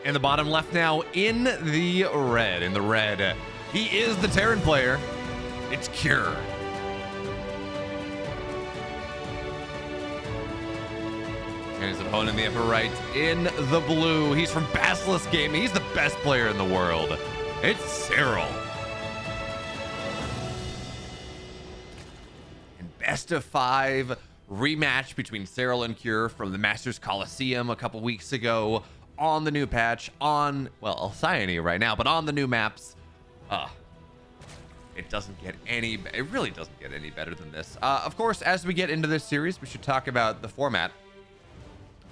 in the bottom left now in the red. He is the Terran player. It's Cure. And his opponent in the upper right in the blue. He's from Basilisk Gaming. He's the best player in the world. It's Serral. And best of 5 rematch between Serral and Cure from the Masters Colosseum a couple weeks ago on the new patch on, well, Alcyone right now, but on the new maps. It really doesn't get any better than this. Of course, as we get into this series, we should talk about the format,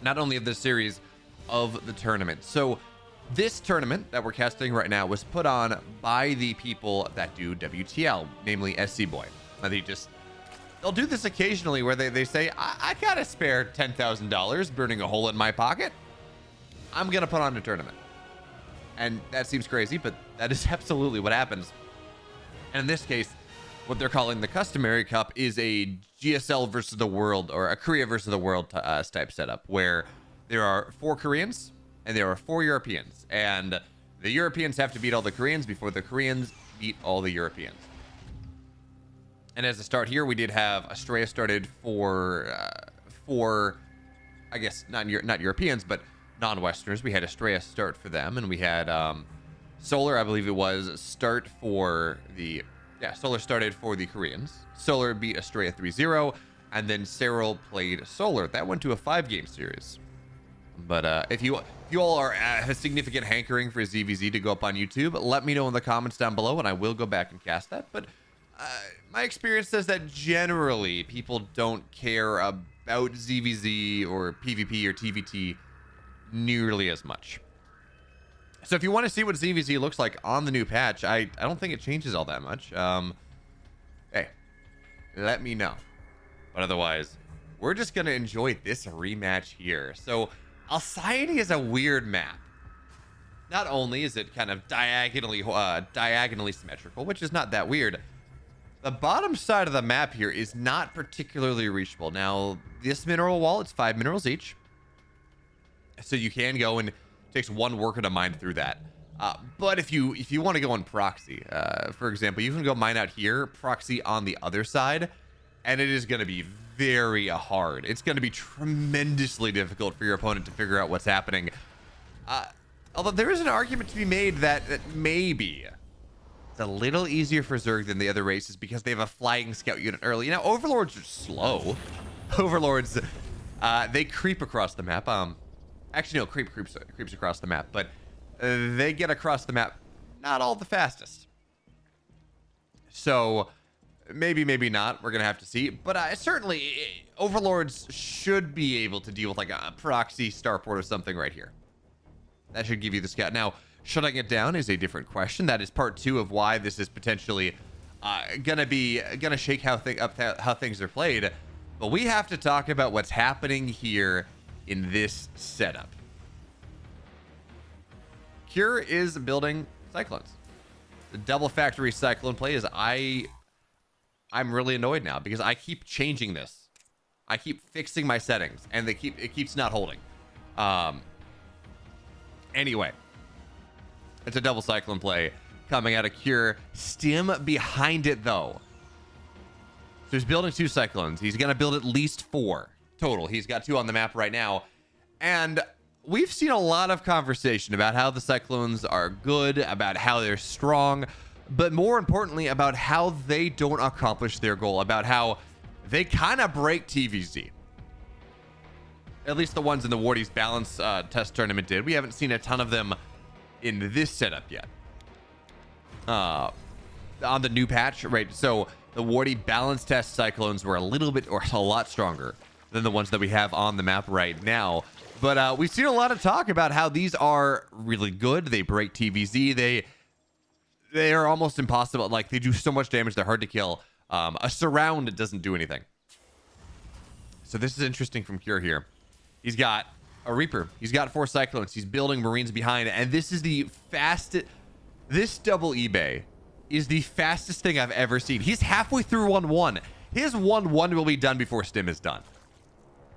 not only of this series, of the tournament. So this tournament that we're casting right now was put on by the people that do WTL, namely SC Boy. Now they'll do this occasionally where they say, I gotta spare $10,000 burning a hole in my pocket. I'm gonna put on a tournament. And that seems crazy, but that is absolutely what happens. And in this case, what they're calling the Customary Cup is a GSL versus the world, or a Korea versus the world type setup, where there are 4 Koreans and there are 4 Europeans, and the Europeans have to beat all the Koreans before the Koreans beat all the Europeans. And as a start here, we did have Estrella started for I guess not Europeans, but non-Westerners. We had Estrella start for them, and we had Solar, I believe it was, start for the Solar started for the Koreans. Solar beat Estrella 3-0, and then Serral played Solar. That went to a 5-game series. But if you all are a significant hankering for ZVZ to go up on YouTube, let me know in the comments down below, and I will go back and cast that. But my experience says that generally people don't care about ZVZ or PvP or TVT nearly as much. So if you want to see what ZVZ looks like on the new patch, I don't think it changes all that much. Hey, let me know. But otherwise, we're just going to enjoy this rematch here. So Alcyone is a weird map. Not only is it kind of diagonally symmetrical, which is not that weird, the bottom side of the map here is not particularly reachable. Now, this mineral wall, it's 5 minerals each. So you can go, and it takes 1 worker to mine through that. But if you want to go on proxy, for example, you can go mine out here, proxy on the other side, and it is going to be very hard. It's going to be tremendously difficult for your opponent to figure out what's happening. Although there is an argument to be made that maybe it's a little easier for Zerg than the other races because they have a flying scout unit early. Now, Overlords are slow. Overlords, they creep across the map. Actually, no, creeps across the map, but they get across the map not all the fastest. So maybe not. We're gonna have to see. But certainly, Overlords should be able to deal with like a proxy starport or something right here. That should give you the scout. Now, shutting it down is a different question. That is part 2 of why this is potentially gonna shake how things are played. But we have to talk about what's happening here in this setup. Cure is building Cyclones. The double factory Cyclone play is I'm really annoyed now because I keep changing this. I keep fixing my settings and it keeps not holding. Anyway, it's a double Cyclone play coming out of Cure. Stim behind it though. So he's building 2 Cyclones. He's gonna build at least 4 total. He's got 2 on the map right now, and we've seen a lot of conversation about how the Cyclones are good, about how they're strong, but more importantly about how they don't accomplish their goal, about how they kind of break TVZ. At least the ones in the Wardy's balance test tournament did. We haven't seen a ton of them in this setup yet. On the new patch, right? So the Wardy balance test Cyclones were a lot stronger than the ones that we have on the map right now. But we've seen a lot of talk about how these are really good. They break TVZ. They are almost impossible. Like, they do so much damage, they're hard to kill. A surround doesn't do anything. So this is interesting from Cure here. He's got a Reaper. He's got 4 Cyclones. He's building Marines behind. And this is the fastest. This double eBay is the fastest thing I've ever seen. He's halfway through 1-1. His 1-1 will be done before Stim is done.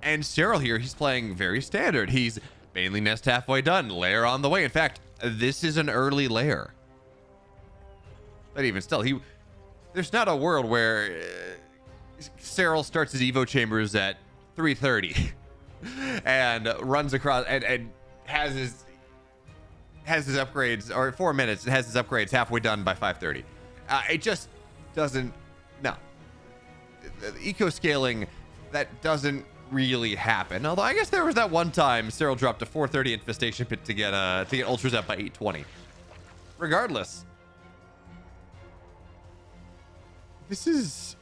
And Serral here, he's playing very standard. He's Mainly nest halfway done. Lair on the way. In fact, this is an early lair. But even still, there's not a world where Serral starts his Evo chambers at 3:30 and runs across and has his upgrades, or 4 minutes, and has his upgrades halfway done by 5:30. It just doesn't. No. Eco scaling, that doesn't really happen. Although I guess there was that one time Serral dropped a 4:30 infestation pit to get ultras up by 8:20. Regardless, this is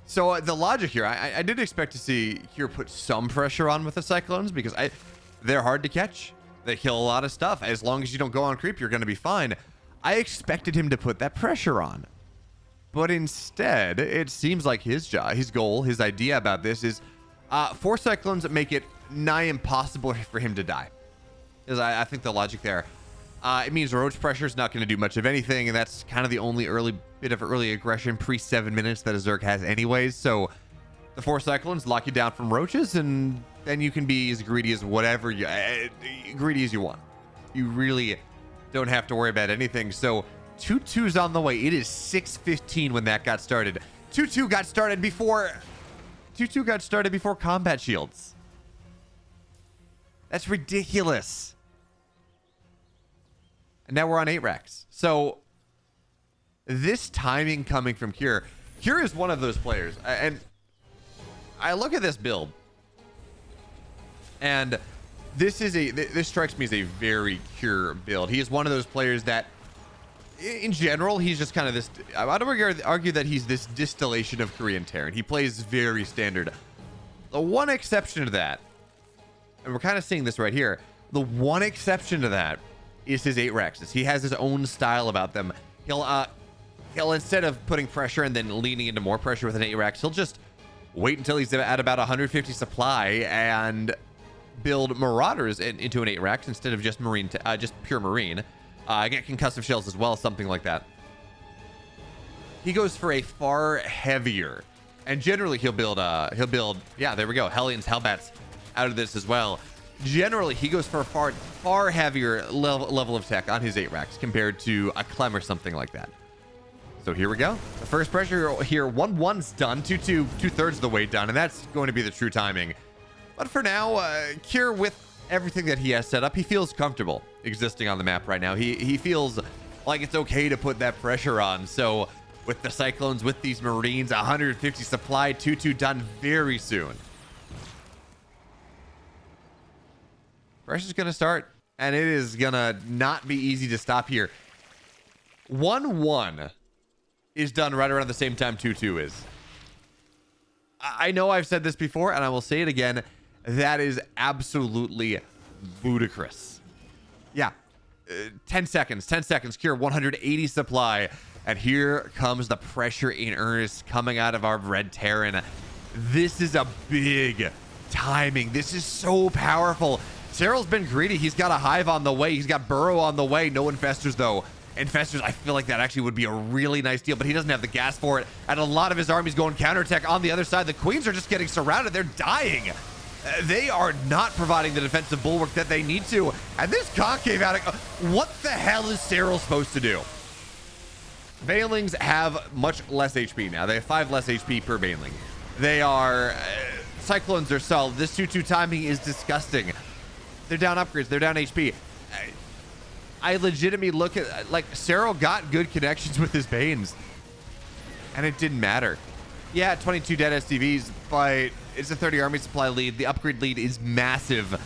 so the logic here. I did expect to see Cure put some pressure on with the Cyclones, because they're hard to catch. They kill a lot of stuff. As long as you don't go on creep, you're going to be fine. I expected him to put that pressure on. But instead, it seems like his goal, his idea about this is 4 Cyclones that make it nigh impossible for him to die. Because I think the logic there, it means Roach pressure is not going to do much of anything, and that's kind of the only bit of early aggression pre 7 minutes that a Zerg has anyways. So the 4 Cyclones lock you down from Roaches, and then you can be as greedy as greedy as you want. You really don't have to worry about anything. So 2-2's on the way. It is 6:15 when that got started. 2-2 got started before combat shields. That's ridiculous. And now we're on 8 racks. So this timing coming from Cure is one of those players. And I look at this build, and this strikes me as a very Cure build. He is one of those players that, in general, he's just kind of this. I would argue that he's this distillation of Korean Terran. He plays very standard. The one exception to that, and we're kind of seeing this right here, the one exception to that is his 8 Rexes. He has his own style about them. He'll instead of putting pressure and then leaning into more pressure with an 8 Rex, he'll just wait until he's at about 150 supply and build Marauders into an 8 Rex instead of just pure Marine. Get concussive shells as well, something like that. He goes for a far heavier, and generally he'll build yeah, there we go, Hellions, Hellbats out of this as well. Generally he goes for a far heavier level of tech on his 8 racks compared to a Clem or something like that. So here we go. The first pressure here, 1-1's done, 2-2, 2/3 of the way done, and that's going to be the true timing. But for now, Cure, with everything that he has set up, he feels comfortable existing on the map right now. He feels like it's okay to put that pressure on. So with the Cyclones, with these Marines, 150 supply, 2-2 done very soon. Pressure's gonna start, and it is gonna not be easy to stop here. 1-1 is done right around the same time 2-2 is. I know I've said this before, and I will say it again. That is absolutely ludicrous. Yeah. 10 seconds. Cure 180 supply. And here comes the pressure in earnest coming out of our red Terran. This is a big timing. This is so powerful. Serral's been greedy. He's got a Hive on the way. He's got Burrow on the way. No Infestors, though. Infestors, I feel like that actually would be a really nice deal, but he doesn't have the gas for it. And a lot of his army's going counterattack on the other side. The Queens are just getting surrounded. They're dying. They are not providing the defensive bulwark that they need to. And this concave attic, what the hell is Serral supposed to do? Banelings have much less HP now. They have 5 less HP per Baneling. They are... Cyclones are solid. This 2-2 timing is disgusting. They're down upgrades. They're down HP. I legitimately look at, like, Serral got good connections with his Banes, and it didn't matter. Yeah, 22 dead SCVs, but it's a 30 army supply lead. The upgrade lead is massive,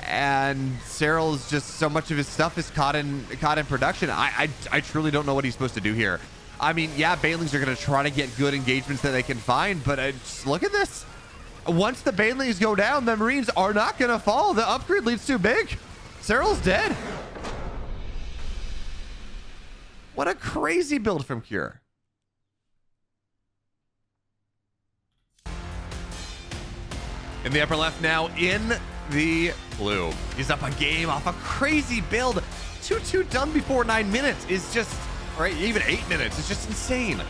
and Serral's just, so much of his stuff is caught in production. I truly don't know what he's supposed to do here. I mean, yeah, Banelings are going to try to get good engagements that they can find, but just look at this. Once the Banelings go down, the Marines are not going to fall. The upgrade lead's too big. Serral's dead. What a crazy build from Cure. In the upper left now, in the blue. He's up a game off a crazy build. 2-2 done before 9 minutes is just, or even 8 minutes. It's just insane.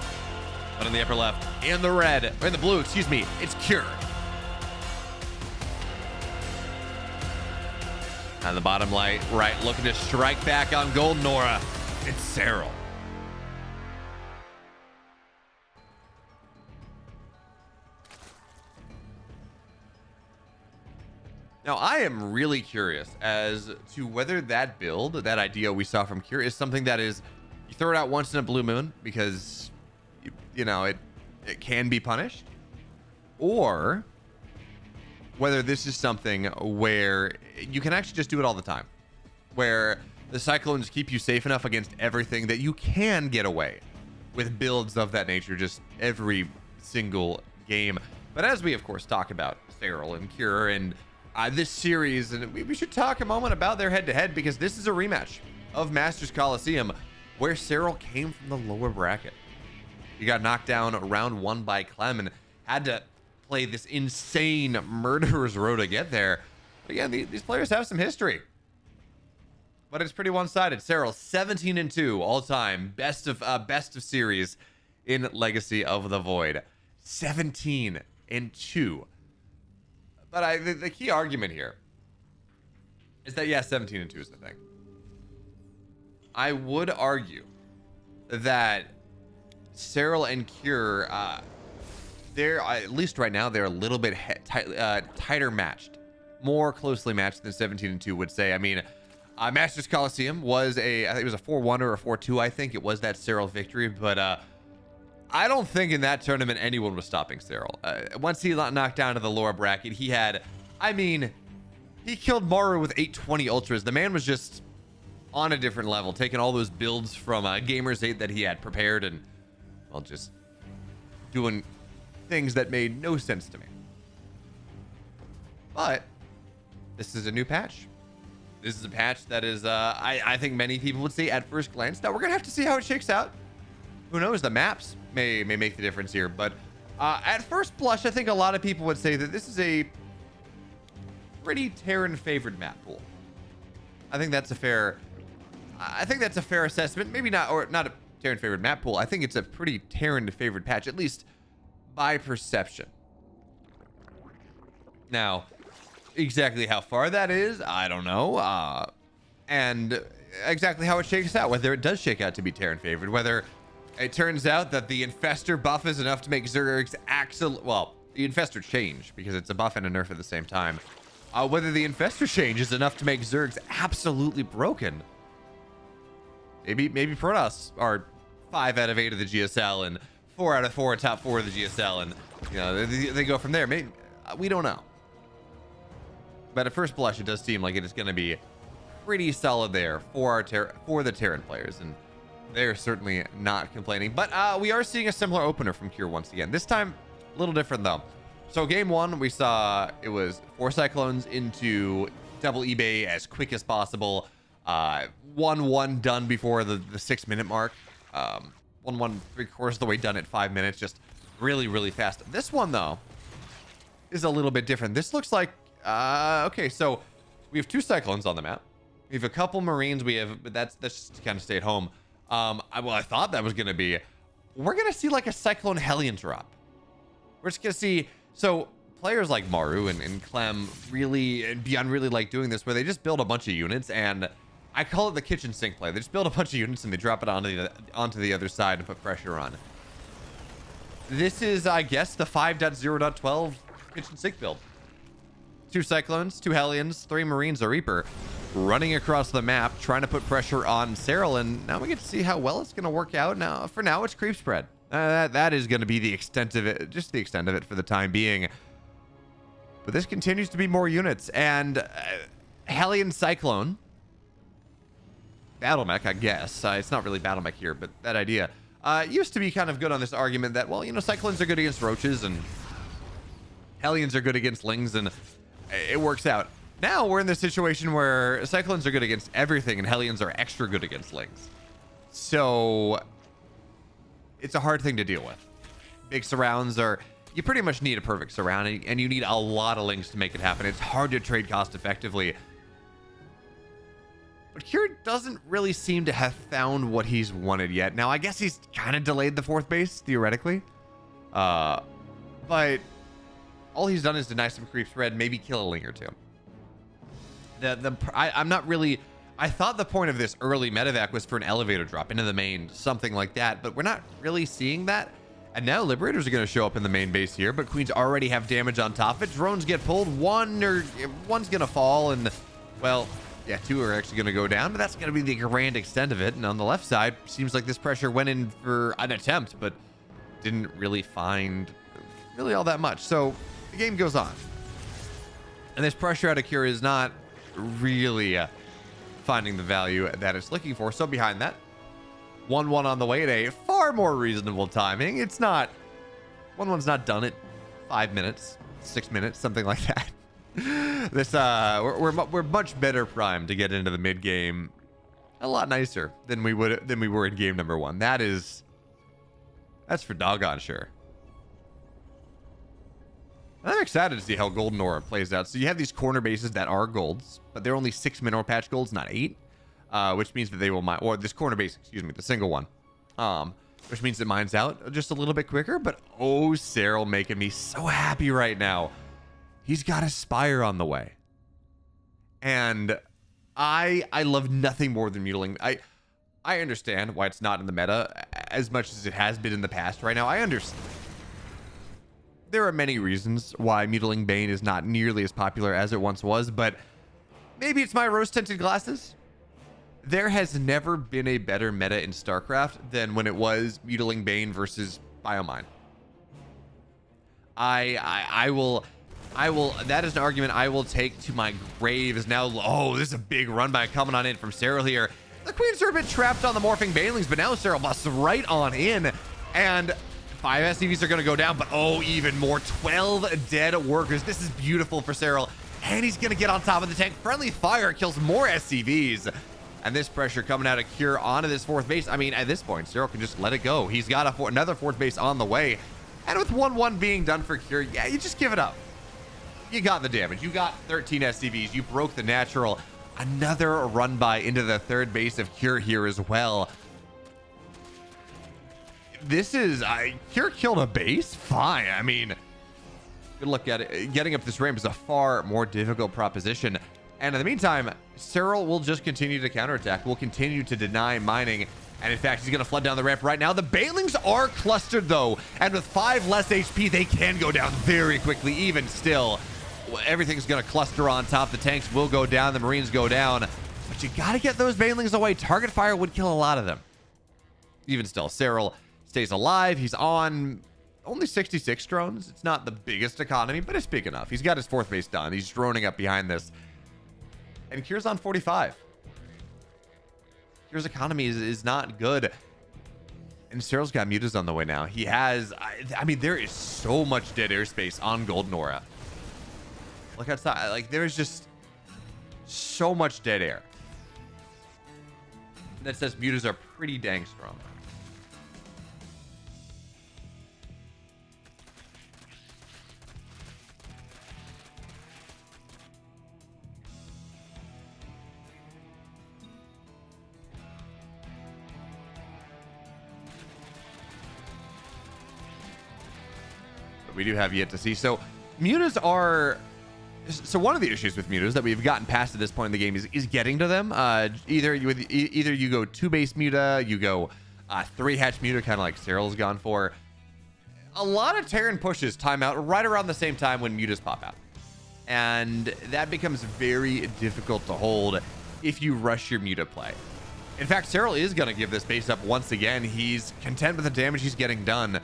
But in the upper left, in the red, or in the blue, excuse me, it's Cure. On the bottom right, looking to strike back on Golden Aura. It's Serral. Now, I am really curious as to whether that build, that idea we saw from Kira, is something that is, you throw it out once in a blue moon because, you know, it can be punished, or whether this is something where you can actually just do it all the time, where the Cyclones keep you safe enough against everything that you can get away with builds of that nature just every single game. But as we, of course, talk about Serral and Cure and this series, and we should talk a moment about their head-to-head, because this is a rematch of Masters Colosseum, where Serral came from the lower bracket. He got knocked down round 1 by Clem and had to play this insane murderer's row to get there. But again, these players have some history, but it's pretty one-sided. Serral 17-2 all-time, best of series in Legacy of the Void. 17-2. But the key argument here is that, yeah, 17-2 is the thing. I would argue that Serral and Cure, they're, at least right now, they're a little bit tighter matched, more closely matched than 17-2 would say. I mean, Masters Colosseum was I think it was a 4-1 or a 4-2. I think it was that Serral victory, but I don't think in that tournament anyone was stopping Serral. Once he knocked down to the lower bracket, he had, I mean, he killed Maru with 820 ultras. The man was just on a different level, taking all those builds from Gamers 8 that he had prepared and, well, just doing things that made no sense to me. But this is a new patch. This is a patch that is, I think many people would say at first glance. Now, we're going to have to see how it shakes out. Who knows? The maps may make the difference here. But at first blush, I think a lot of people would say that this is a pretty Terran favored map pool. I think that's a fair assessment. Maybe not, or not a Terran favored map pool. I think it's a pretty Terran favored patch, at least by perception. Now, exactly how far that is, I don't know. And exactly how it shakes out, whether it does shake out to be Terran favored, whether it turns out that the Infestor buff is enough to make Zergs well, the Infestor change, because it's a buff and a nerf at the same time. Whether the Infestor change is enough to make Zergs absolutely broken. Maybe Protoss are 5 out of 8 of the GSL and 4 out of 4 top 4 of the GSL, and you know they go from there. Maybe we don't know. But at first blush, it does seem like it is going to be pretty solid there for the Terran players, and they're certainly not complaining. But we are seeing a similar opener from Cure once again. This time, a little different though. So game 1, we saw it was 4 Cyclones into double eBay as quick as possible. 1-1 done before the 6-minute mark. 1-1 3/4 of the way done at 5 minutes. Just really fast. This one though is a little bit different. This looks like okay, so we have 2 Cyclones on the map. We have a couple Marines. But that's just to kind of stay at home. I thought that was gonna be. We're gonna see like a Cyclone Hellion drop. We're just gonna see. So players like Maru and Clem really and Beyond really like doing this, where they just build a bunch of units, and I call it the kitchen sink play. They just build a bunch of units and they drop it onto the other side and put pressure on. This is, I guess, the 5.0.12 kitchen sink build. 2 Cyclones, 2 Hellions, 3 Marines, a Reaper, running across the map, trying to put pressure on Serral, and now we get to see how well it's going to work out. Now, for now, it's creep spread. That is going to be the extent of it, just the extent of it for the time being. But this continues to be more units, and Hellion Cyclone, Battle Mech, I guess. It's not really Battle Mech here, but that idea used to be kind of good on this argument that, well, you know, Cyclones are good against Roaches, and Hellions are good against Lings, and it works out. Now we're in this situation where Cyclones are good against everything, and Hellions are extra good against Lings. So it's a hard thing to deal with. Big surrounds are, you pretty much need a perfect surround, and you need a lot of Lings to make it happen. It's hard to trade cost effectively. But Cure doesn't really seem to have found what he's wanted yet. Now, I guess he's kind of delayed the 4th base, theoretically. But all he's done is deny some creep spread, maybe kill a Ling or 2. I'm not really. I thought the point of this early medevac was for an elevator drop into the main, something like that, but we're not really seeing that. And now Liberators are going to show up in the main base here, but Queens already have damage on top of it. Drones get pulled. One's going to fall, and, well, yeah, 2 are actually going to go down, but that's going to be the grand extent of it. And on the left side, seems like this pressure went in for an attempt, but didn't really find really all that much. So the game goes on. And this pressure out of Cure is not really finding the value that it's looking for. So behind that, 1-1 on the way at a far more reasonable timing. It's not 1-1's not done at 5 minutes, 6 minutes, something like that. This we're much better primed to get into the mid game, a lot nicer than we were in game number 1. That's for doggone sure. I'm excited to see how Golden Aura plays out. So you have these corner bases that are golds, but they're only 6 mineral patch golds, not 8, which means that they will mine, or this corner base, excuse me, the single one, which means it mines out just a little bit quicker. But oh, Serral making me so happy right now. He's got a Spire on the way, and I love nothing more than mutilating. I understand why it's not in the meta as much as it has been in the past. Right now, I understand. There are many reasons why Mutilating Bane is not nearly as popular as it once was, but maybe it's my rose-tinted glasses. There has never been a better meta in Starcraft than when it was Mutilating Bane versus BeoMulf. I will, that is an argument I will take to my grave. Is now, oh, this is a big run by coming on in from Serral here. The Queens are a bit trapped on the morphing Banelings, but now Serral busts right on in, and 5 SCVs are going to go down, but oh, even more. 12 dead workers. This is beautiful for Serral, and he's going to get on top of the tank. Friendly fire kills more SCVs, and this pressure coming out of Cure onto this 4th base. I mean, at this point, Serral can just let it go. He's got another 4th base on the way, and with 1-1 being done for Cure, yeah, you just give it up. You got the damage. You got 13 SCVs. You broke the natural. Another run by into the 3rd base of Cure here as well. This is Cure killed a base. Fine. I mean, good luck at it. Getting up this ramp is a far more difficult proposition. And in the meantime, Serral will just continue to counterattack. Will continue to deny mining. And in fact, he's going to flood down the ramp right now. The Banelings are clustered though, and with 5 less HP, they can go down very quickly. Even still, everything's going to cluster on top. The tanks will go down. The Marines go down. But you got to get those Banelings away. Target fire would kill a lot of them. Even still, Serral stays alive. He's on only 66 drones. It's not the biggest economy, but it's big enough. He's got his 4th base done. He's droning up behind this. And Cure's on 45. Cure's economy is not good. And Serral's got mutas on the way now. He has, I mean, there is so much dead airspace on Golden Aura. Look outside. Like, there's just so much dead air. That says mutas are pretty dang strong. We do have yet to see. So mutas are, so one of the issues with mutas that we've gotten past at this point in the game is getting to them. Either you go 2 base muta, you go 3 hatch muta, kind of like Serral's gone for. A lot of Terran pushes time out right around the same time when mutas pop out, and that becomes very difficult to hold if you rush your muta play. In fact, Serral is going to give this base up once again. He's content with the damage he's getting done.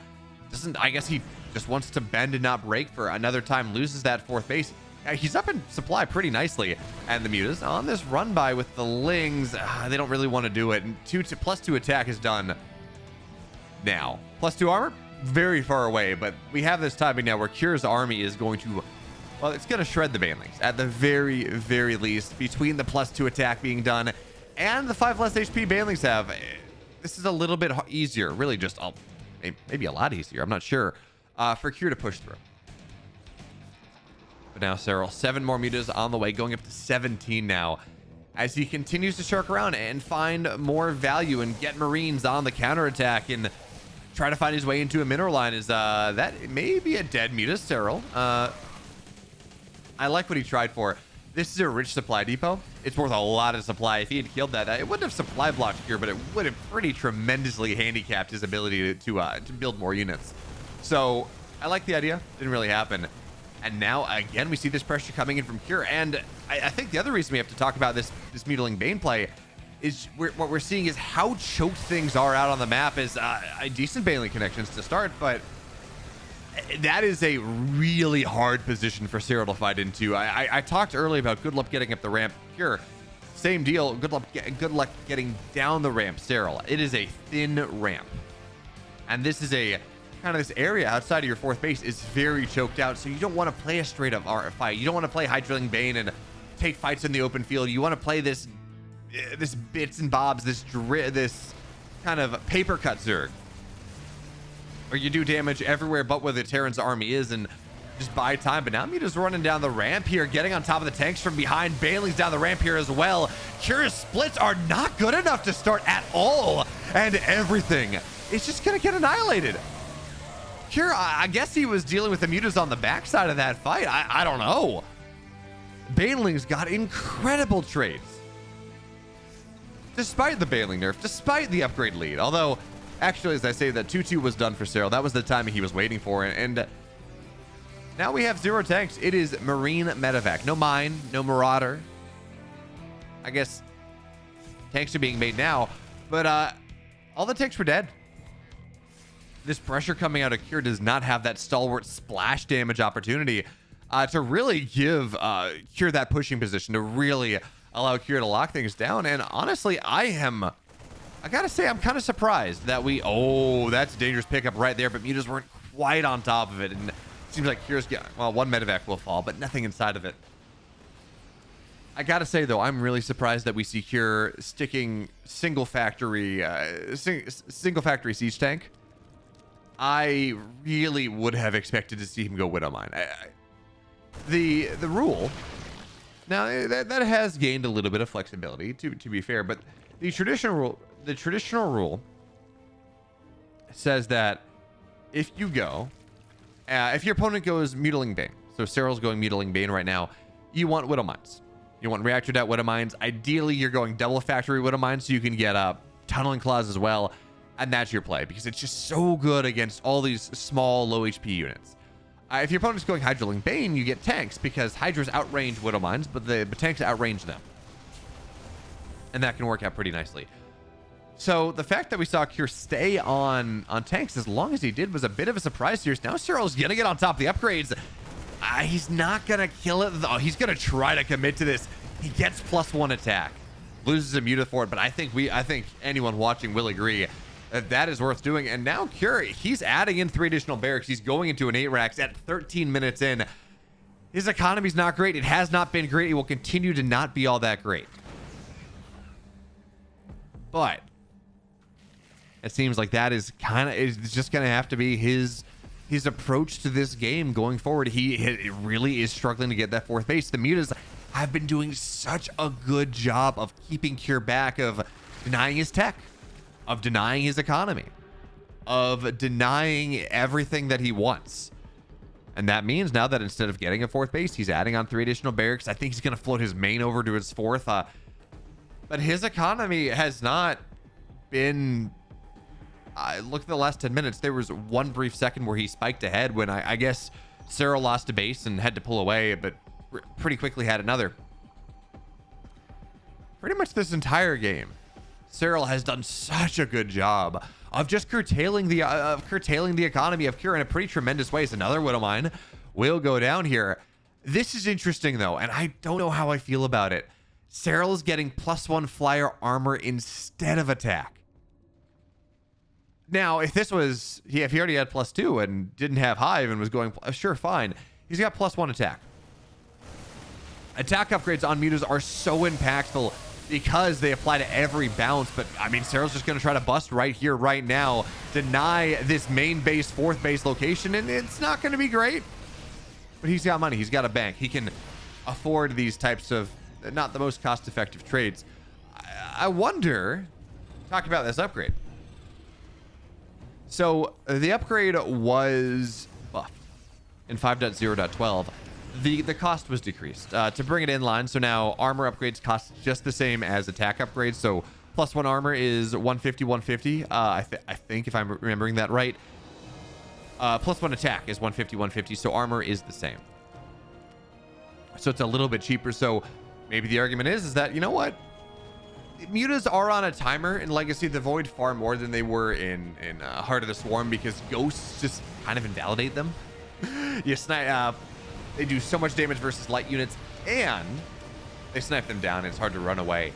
I guess he just wants to bend and not break for another time, loses that 4th base. He's up in supply pretty nicely, and the mutas on this run by with the Lings, they don't really want to do it. And +2 attack is done now. +2 armor, very far away, but we have this timing now where Cure's army is going to, well, it's going to shred the Banelings at the very, very least. Between the +2 attack being done and the 5 less HP Banelings have, this is a little bit easier, really just maybe a lot easier, I'm not sure, for Cure to push through. But now Serral, 7 more mutas on the way, going up to 17 now, as he continues to shark around and find more value and get Marines on the counterattack and try to find his way into a mineral line. Is that may be a dead muta, Serral. I like what he tried for. This is a rich supply depot. It's worth a lot of supply. If he had killed that, it wouldn't have supply blocked here, but it would have pretty tremendously handicapped his ability to build more units. So I like the idea. Didn't really happen. And now again, we see this pressure coming in from Cure. And I think the other reason we have to talk about this Mutiling Bane play is what we're seeing is how choked things are out on the map. Is decent Baneling connections to start, but that is a really hard position for Serral to fight into. I talked earlier about good luck getting up the ramp. Cure, same deal. Good luck getting down the ramp. Serral, it is a thin ramp, and this is a kind of this area outside of your fourth base is very choked out. So you don't want to play a straight up fight. You don't want to play Hydrilling Bane and take fights in the open field. You want to play this bits and bobs, this kind of paper cut Zerg, where you do damage everywhere but where the Terran's army is and just buy time. But now Muta's running down the ramp here, getting on top of the tanks from behind. Baneling's down the ramp here as well. Cure's splits are not good enough to start at all, and everything is just gonna get annihilated. Cure, I guess he was dealing with the Mutas on the backside of that fight. I don't know. Baneling's got incredible trades, despite the Baneling nerf, despite the upgrade lead. Although, actually, as I say, that 2-2 was done for Serral. That was the timing he was waiting for. And now we have 0 tanks. It is Marine Medevac. No Mine, no Marauder. I guess tanks are being made now, but all the tanks were dead. This pressure coming out of Cure does not have that stalwart splash damage opportunity to really give Cure that pushing position, to really allow Cure to lock things down. And honestly, I gotta say, I'm kind of surprised that that's a dangerous pickup right there, but Mutas weren't quite on top of it. And it seems like Cure's well, one Medevac will fall, but nothing inside of it. I gotta say though, I'm really surprised that we see Cure sticking single factory siege tank. I really would have expected to see him go Widowmine. The rule now that has gained a little bit of flexibility, to be fair, but the traditional rule says that if your opponent goes Mutiling Bane, so Serral's going Mutiling Bane right now, you want Widow Mines. You want Reactor Debt Widow Mines. Ideally, you're going double factory Widow Mines so you can get Tunneling Claws as well. And that's your play, because it's just so good against all these small, low HP units. If your opponent's going Hydrilling Bane, you get tanks, because Hydras outrange Widow Mines, but the tanks outrange them. And that can work out pretty nicely. So the fact that we saw Cure stay on tanks as long as he did was a bit of a surprise here. Now Serral's going to get on top of the upgrades. He's not going to kill it, though. He's going to try to commit to this. He gets +1 attack. Loses a Muta for it, but I think anyone watching will agree that is worth doing. And now Cure, he's adding in 3 additional barracks. He's going into an 8 racks at 13 minutes in. His economy's not great. It has not been great. It will continue to not be all that great. But it seems like that is just going to have to be his approach to this game going forward. He really is struggling to get that 4th base. The Mutas have been doing such a good job of keeping Cure back, of denying his tech, of denying his economy, of denying everything that he wants. And that means now that instead of getting a 4th base, he's adding on 3 additional barracks. I think he's going to float his main over to his 4th. But his economy has not been... look at the last 10 minutes. There was one brief second where he spiked ahead when I guess Serral lost a base and had to pull away, but pretty quickly had another. Pretty much this entire game, Serral has done such a good job of just curtailing the economy of Cure in a pretty tremendous way. So another Widow Mine will go down here. This is interesting though, and I don't know how I feel about it. Serral is getting +1 flyer armor instead of attack. Now, if he already had +2 and didn't have Hive and was going, sure, fine. He's got +1 attack. Attack upgrades on Mutas are so impactful because they apply to every bounce. But I mean, Serral's just going to try to bust right here, right now, deny this main base, 4th base location, and it's not going to be great. But he's got money. He's got a bank. He can afford these types of not the most cost-effective trades. I wonder, talk about this upgrade. So the upgrade was buffed in 5.0.12. the cost was decreased to bring it in line. So now armor upgrades cost just the same as attack upgrades. So +1 armor is 150, 150. I think if I'm remembering that right. +1 attack is 150, 150. So armor is the same. So it's a little bit cheaper. So maybe the argument is that, you know what? Mutas are on a timer in Legacy of the Void far more than they were in Heart of the Swarm, because ghosts just kind of invalidate them. You snipe, they do so much damage versus light units, and they snipe them down, and it's hard to run away.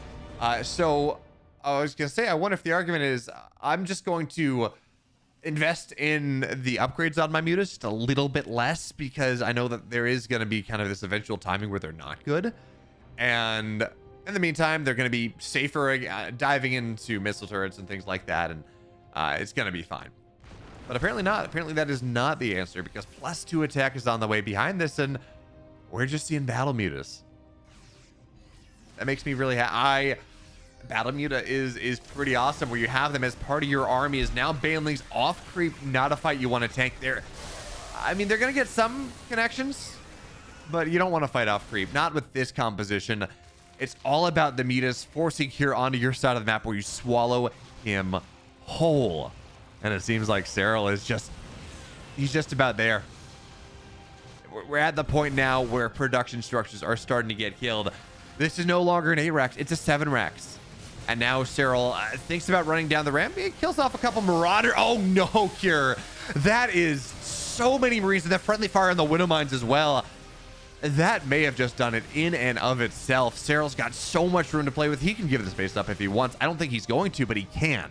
So I was gonna say, I wonder if the argument is I'm just going to invest in the upgrades on my mutas just a little bit less, because I know that there is going to be kind of this eventual timing where they're not good, and in the meantime they're going to be safer diving into missile turrets and things like that, and it's going to be fine. But apparently not. Apparently that is not the answer, because +2 attack is on the way behind this, and we're just seeing battle mutas. That makes me really happy. Battle Muta is pretty awesome, where you have them as part of your army. Is now Banelings off creep, not a fight you want to tank there. I mean, they're going to get some connections, but you don't want to fight off creep. Not with this composition. It's all about the Mutas forcing here onto your side of the map, where you swallow him whole. And it seems like Serral is he's just about there. We're at the point now where production structures are starting to get killed. This is no longer an 8 racks, it's a 7 racks. And now Serral thinks about running down the ramp. He kills off a couple Marauder. Oh no, Cure. That is so many Marines, and the friendly fire on the Widow Mines as well. That may have just done it in and of itself. Serral's got so much room to play with. He can give this base up if he wants. I don't think he's going to, but he can.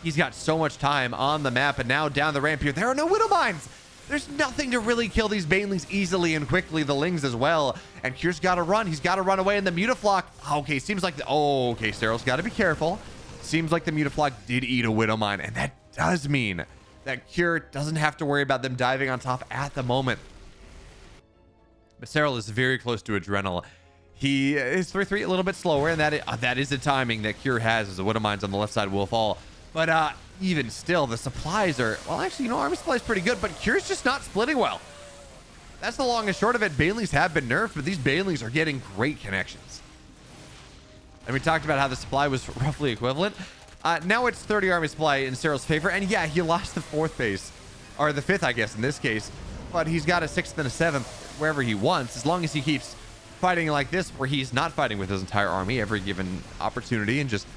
He's got so much time on the map, and now down the ramp here, there are no Widow Mines. There's nothing to really kill these Banelings easily and quickly, the Lings as well. And Cure's got to run. He's got to run away in the Mutaflock. Okay, seems like okay, Serral's got to be careful. Seems like the Mutaflock did eat a Widow Mine, and that does mean that Cure doesn't have to worry about them diving on top at the moment. But Serral is very close to Adrenal. He is 3-3, a little bit slower, and that is the timing that Cure has, as the Widow Mines on the left side will fall. But even still, the supplies are, well, actually, army supply is pretty good, but Cure's just not splitting well. That's the long and short of it. Banelings have been nerfed, but these Banelings are getting great connections. And we talked about how the supply was roughly equivalent. Now it's 30 army supply in Serral's favor, and yeah, he lost the 4th base, or the 5th, I guess, in this case, but he's got a 6th and a 7th wherever he wants, as long as he keeps fighting like this, where he's not fighting with his entire army every given opportunity, and just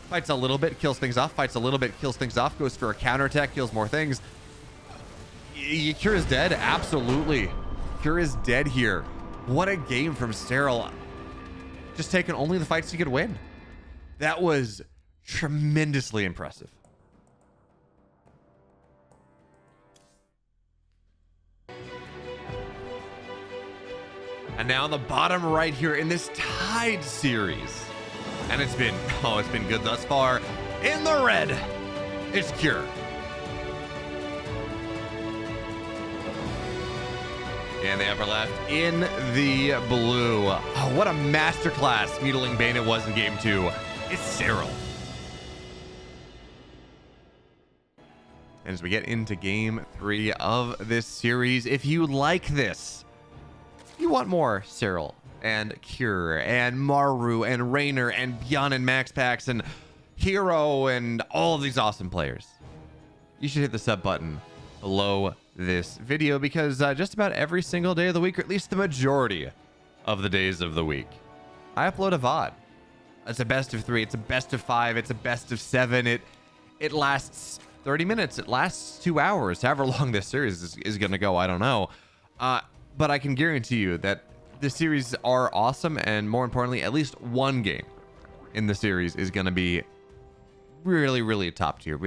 fights a little bit, kills things off, fights a little bit, kills things off, goes for a counterattack, kills more things. Cure is dead. Absolutely. Cure is dead here. What a game from Serral. Just taking only the fights he could win. That was tremendously impressive. And now on the bottom right here in this tied series, and it's been good thus far. In the red, it's Cure. And the upper left in the blue. Oh, what a masterclass Mutilating Bane it was in game 2. It's Serral. And as we get into game 3 of this series, if you like this, you want more Serral and Cure and Maru and Raynor and Beyond and Max Pax and Hero and all of these awesome players, you should hit the sub button below this video, because just about every single day of the week, or at least the majority of the days of the week, I upload a VOD. It's a best of 3, it's a best of 5, it's a best of 7. It lasts 30 minutes, it lasts 2 hours, however long this series is gonna go, I don't know. But I can guarantee you that the series are awesome, and more importantly, at least one game in the series is going to be really, really top tier.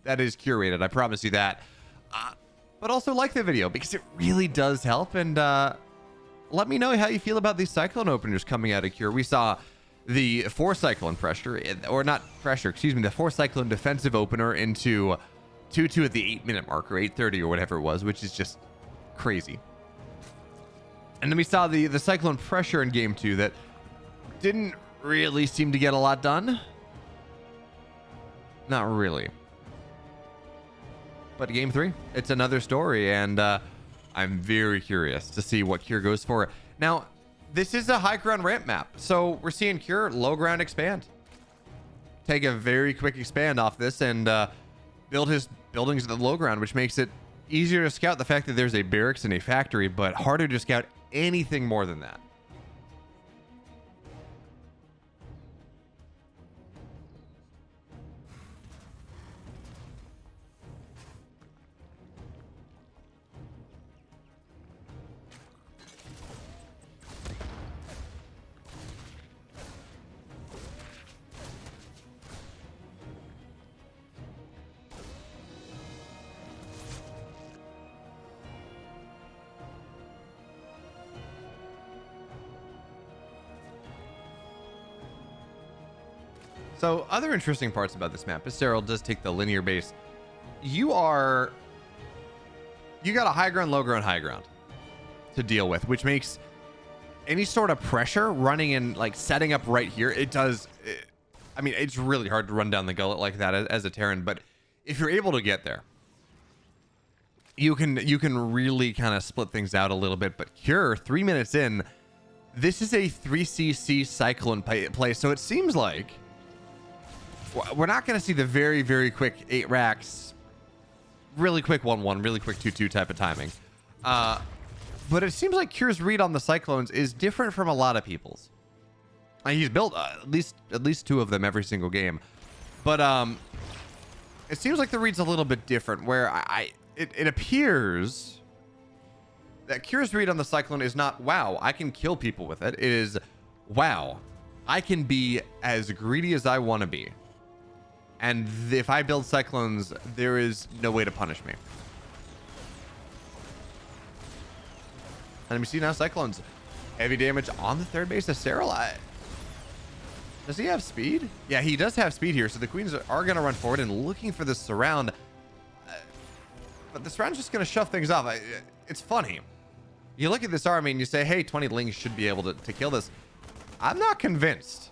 That is curated, I promise you that. But also like the video, because it really does help, and let me know how you feel about these Cyclone openers coming out of Cure. We saw the 4 Cyclone pressure, or not pressure, excuse me, the 4 Cyclone defensive opener into 2-2 at the 8-minute mark, or 8:30 or whatever it was, which is just crazy. And then we saw the Cyclone pressure in game 2 that didn't really seem to get a lot done. Not really. But game 3, it's another story. And I'm very curious to see what Cure goes for. Now, this is a high ground ramp map, so we're seeing Cure low ground expand. Take a very quick expand off this and build his buildings at the low ground, which makes it easier to scout the fact that there's a barracks and a factory, but harder to scout anything more than that. So other interesting parts about this map is Serral does take the linear base. You got a high ground, low ground, high ground to deal with, which makes any sort of pressure running and like setting up right here. I mean, it's really hard to run down the gullet like that as a Terran, but if you're able to get there, you can really kind of split things out a little bit. But Cure, 3 minutes in, this is a 3cc cyclone play, so it seems like we're not going to see the very, very quick 8 racks, really quick 1-1, really quick 2-2 type of timing. But it seems like Cure's read on the Cyclones is different from a lot of people's. He's built at least 2 of them every single game. But it seems like the read's a little bit different, where it appears that Cure's read on the Cyclone is not, wow, I can kill people with it. It is, wow, I can be as greedy as I want to be. And if I build Cyclones, there is no way to punish me. And we see now Cyclones. Heavy damage on the third base of Serral. Does he have speed? Yeah, he does have speed here. So the Queens are going to run forward and looking for the surround. But the surround's just going to shove things off. It's funny. You look at this army and you say, hey, 20 Lings should be able to kill this. I'm not convinced.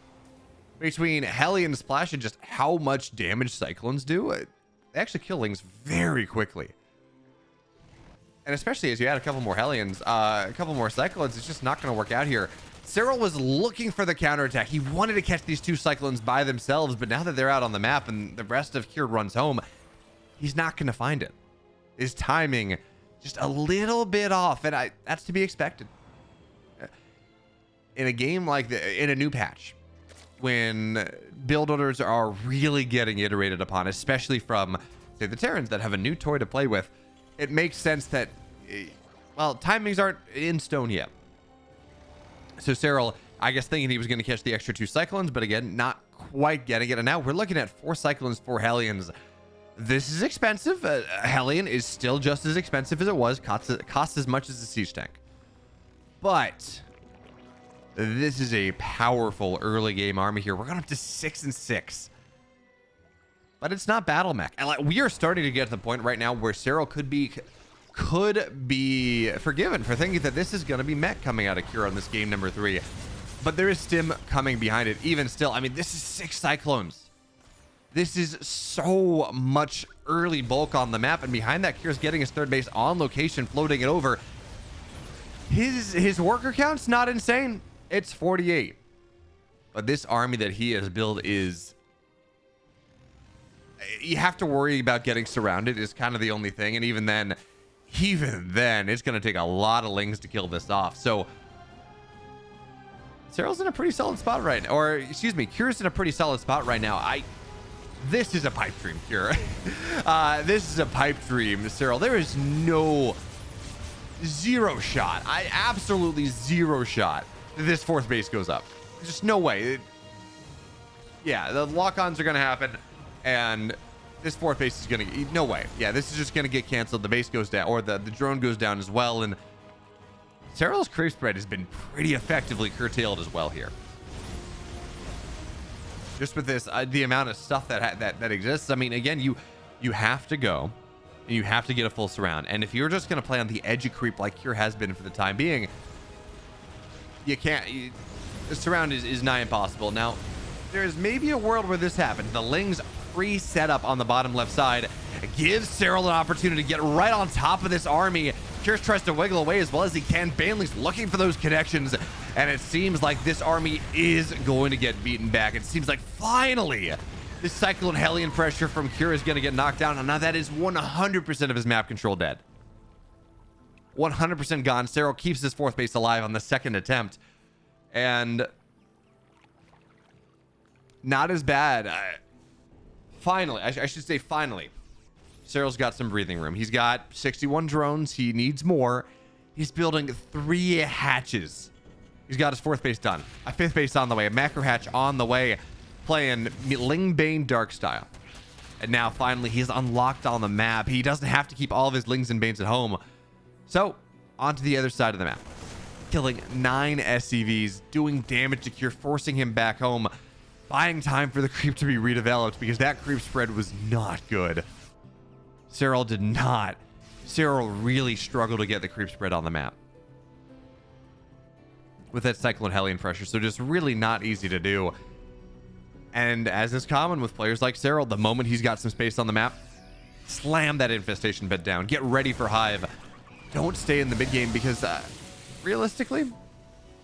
Between Hellion Splash and just how much damage Cyclones do, they actually kill Lings very quickly. And especially as you add a couple more Hellions, a couple more Cyclones, it's just not going to work out here. Serral was looking for the counterattack. He wanted to catch these 2 Cyclones by themselves, but now that they're out on the map and the rest of Cure runs home, he's not going to find it. His timing just a little bit off, and that's to be expected. In a game like in a new patch, when build orders are really getting iterated upon, especially from, say, the Terrans that have a new toy to play with, it makes sense that, well, timings aren't in stone yet. So Serral, I guess, thinking he was going to catch the extra 2 Cyclones, but again, not quite getting it. And now we're looking at 4 Cyclones, 4 Hellions. This is expensive. A Hellion is still just as expensive as it was, costs as much as a siege tank. But this is a powerful early game army here. We're going up to 6 and 6. But it's not battle mech. And like, we are starting to get to the point right now where Serral could be forgiven for thinking that this is going to be mech coming out of Cure on this game number 3. But there is stim coming behind it. Even still, I mean, this is 6 Cyclones. This is so much early bulk on the map. And behind that, Cure's getting his third base on location, floating it over. His worker count's not insane. It's 48. But this army that he has built is... You have to worry about getting surrounded is kind of the only thing. And even then, it's going to take a lot of Lings to kill this off. So Serral's in a pretty solid spot right now. Or, excuse me, Cure's in a pretty solid spot right now. This is a pipe dream, Cure. This is a pipe dream, Serral. There is zero shot. Absolutely zero shot that this 4th base goes up. Just no way. Yeah, the lock-ons are going to happen. And this 4th base is going to... No way. Yeah, this is just going to get canceled. The base goes down, or the drone goes down as well. And Serral's creep spread has been pretty effectively curtailed as well here. Just with this, the amount of stuff that exists. I mean, again, you have to go, and you have to get a full surround. And if you're just going to play on the edge of creep like Cure has been for the time being, you can't... the surround is nigh impossible. Now, there's maybe a world where this happens. The Lings pre-setup on the bottom left side gives Serral an opportunity to get right on top of this army. Curious tries to wiggle away as well as he can. Baneling's looking for those connections, and it seems like this army is going to get beaten back. It seems like finally this Cyclone Hellion pressure from Cure is going to get knocked down, and now that is 100% of his map control dead. 100% gone. Serral keeps his 4th base alive on the 2nd attempt, and not as bad. Finally, I should say finally, Serral's got some breathing room. He's got 61 drones. He needs more. He's building 3 hatches. He's got his 4th base done. A 5th base on the way. A macro hatch on the way. Playing Lingbane Dark style. And now finally he's unlocked on the map. He doesn't have to keep all of his Lings and Banes at home. So, onto the other side of the map. Killing 9 SCVs. Doing damage to Cure. Forcing him back home. Buying time for the creep to be redeveloped because that creep spread was not good. Serral did not. Serral really struggled to get the creep spread on the map with that Cyclone Hellion pressure, so just really not easy to do. And as is common with players like Serral, the moment he's got some space on the map, slam that infestation bed down. Get ready for Hive. Don't stay in the mid game because realistically,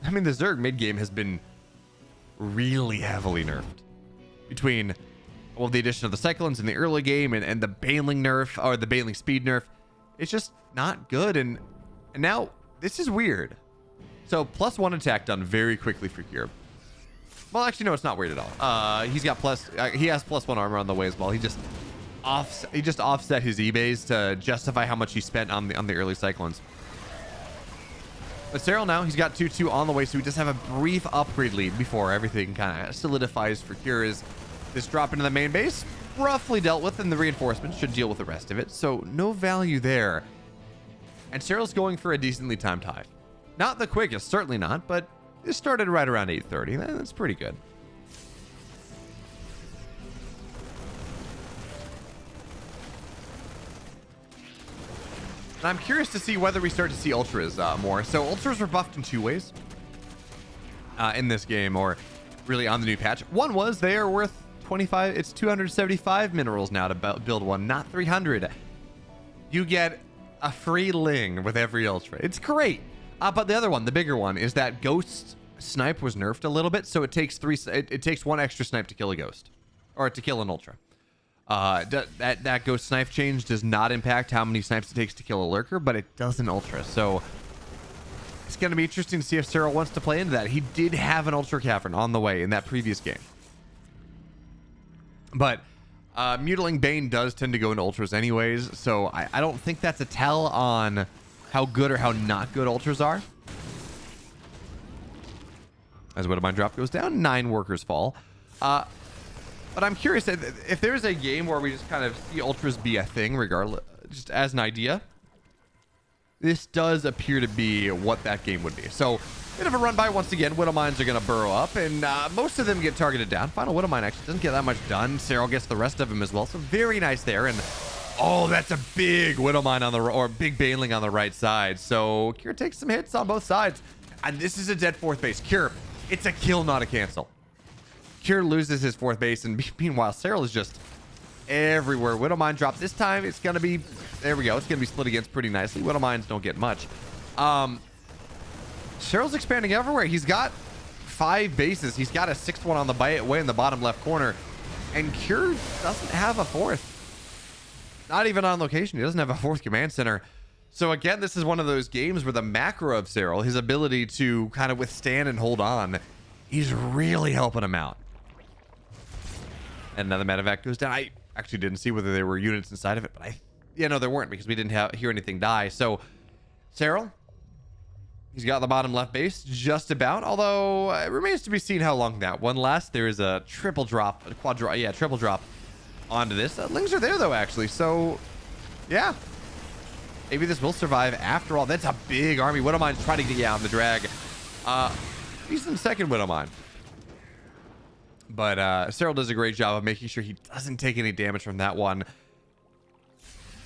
I mean, the Zerg mid game has been really heavily nerfed between, well, the addition of the Cyclones in the early game and the Baneling nerf, or the Baneling speed nerf. It's just not good. And now this is weird. So +1 attack done very quickly for Cure. Well, actually, no, it's not weird at all. He has +1 armor on the way as well. He just offset his eBays to justify how much he spent on the early Cyclones. But Serral now, he's got 2-2 on the way, so we just have a brief upgrade lead before everything kind of solidifies for Cure. Is this drop into the main base roughly dealt with, and the reinforcements should deal with the rest of it, so no value there. And Serral's going for a decently timed Hive. Not the quickest, certainly not, but it started right around 8:30. That's pretty good. And I'm curious to see whether we start to see ultras more. So ultras were buffed in 2 ways in this game, or really on the new patch. One was they are worth 25. It's 275 minerals now to build one, not 300. You get a free Ling with every ultra. It's great. But the other one, the bigger one, is that Ghost Snipe was nerfed a little bit, so it takes it takes 1 extra snipe to kill a ghost, or to kill an ultra. That Ghost Snipe change does not impact how many snipes it takes to kill a lurker, but it does an ultra. So it's going to be interesting to see if Serral wants to play into that. He did have an Ultra Cavern on the way in that previous game. But Mutilating Bane does tend to go into ultras anyways, so I don't think that's a tell on how good or how not good ultras are. As Widowmine drop goes down, 9 workers fall. But I'm curious if there's a game where we just kind of see ultras be a thing, regardless, just as an idea. This does appear to be what that game would be. So, bit of a run by once again. Widowmines are going to burrow up, and most of them get targeted down. Final Widowmine actually doesn't get that much done. Serral gets the rest of them as well, so very nice there. And oh, that's a big Widowmine on the, or big Baneling on the right side. So Cure takes some hits on both sides, and this is a dead 4th base. Cure, it's a kill, not a cancel. Cure loses his 4th base, and meanwhile Serral is just everywhere. Widowmine drop this time. It's gonna be, there we go, it's gonna be split against pretty nicely. Widowmines don't get much. Serral's expanding everywhere. He's got 5 bases. He's got a 6th one on the way in the bottom left corner, and Cure doesn't have a 4th. Not even on location. He doesn't have a 4th command center. So again, this is one of those games where the macro of Serral, his ability to kind of withstand and hold on, he's really helping him out. And another medevac goes down. I actually didn't see whether there were units inside of it, but no, there weren't, because we didn't hear anything die. So Serral, he's got the bottom left base just about, although it remains to be seen how long that one lasts. There is a triple drop onto this. Lings are there though, actually, so yeah, maybe this will survive after all. That's a big army. Widowmine's trying to get on the drag. He's in 2nd Widowmine, but Serral does a great job of making sure he doesn't take any damage from that one.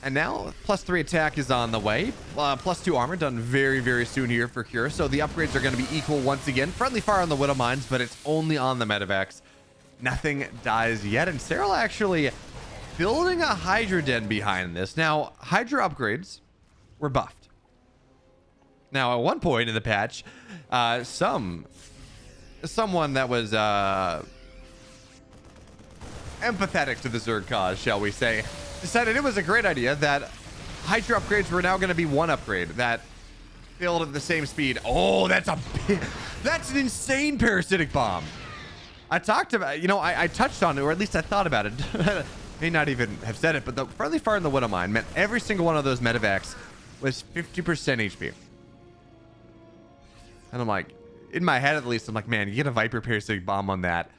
And now +3 attack is on the way. +2 armor done very, very soon here for Cure. So the upgrades are going to be equal once again. Friendly fire on the Widowmines, but it's only on the medevacs. Nothing dies yet. And Serral actually building a Hydra Den behind this. Now, Hydra upgrades were buffed. Now, at one point in the patch, someone that was empathetic to the Zerg cause, shall we say, decided it was a great idea that Hydra upgrades were now going to be one upgrade that filled at the same speed. Oh, that's an insane parasitic bomb. I talked about, I touched on it, or at least I thought about it. May not even have said it, but the friendly fire in the Widowmine meant every single one of those medevacs was 50% HP. And I'm like, in my head at least, I'm like, man, you get a Viper parasitic bomb on that.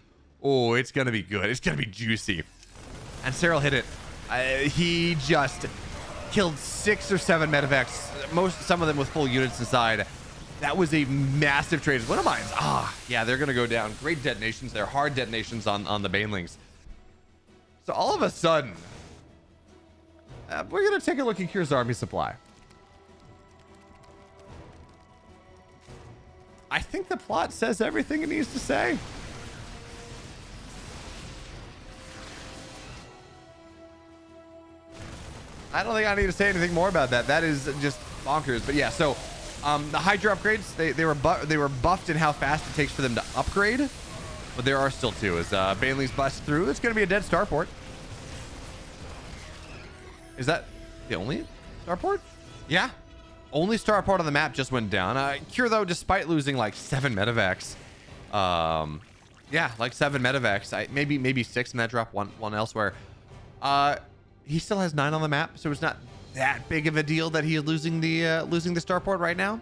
Oh, it's going to be good. It's going to be juicy. And Serral hit it. He just killed 6 or 7 medevacs, some of them with full units inside. That was a massive trade. Widowmines, yeah, they're going to go down. Great detonations. They're hard detonations on the Banelings. So all of a sudden, we're going to take a look at Kyr's army supply. I think the plot says everything it needs to say. I don't think I need to say anything more about that. That is just bonkers. But yeah, so the Hydra upgrades, they were buffed in how fast it takes for them to upgrade. But there are still 2. As Banelings bust through, it's going to be a dead starport. Is that the only starport? Yeah. Only starport on the map just went down. Kyr, though, despite losing like 7 medevacs, yeah, like 7 medevacs, maybe 6 in that drop, one elsewhere. He still has 9 on the map, so it's not that big of a deal that he is losing the starport right now.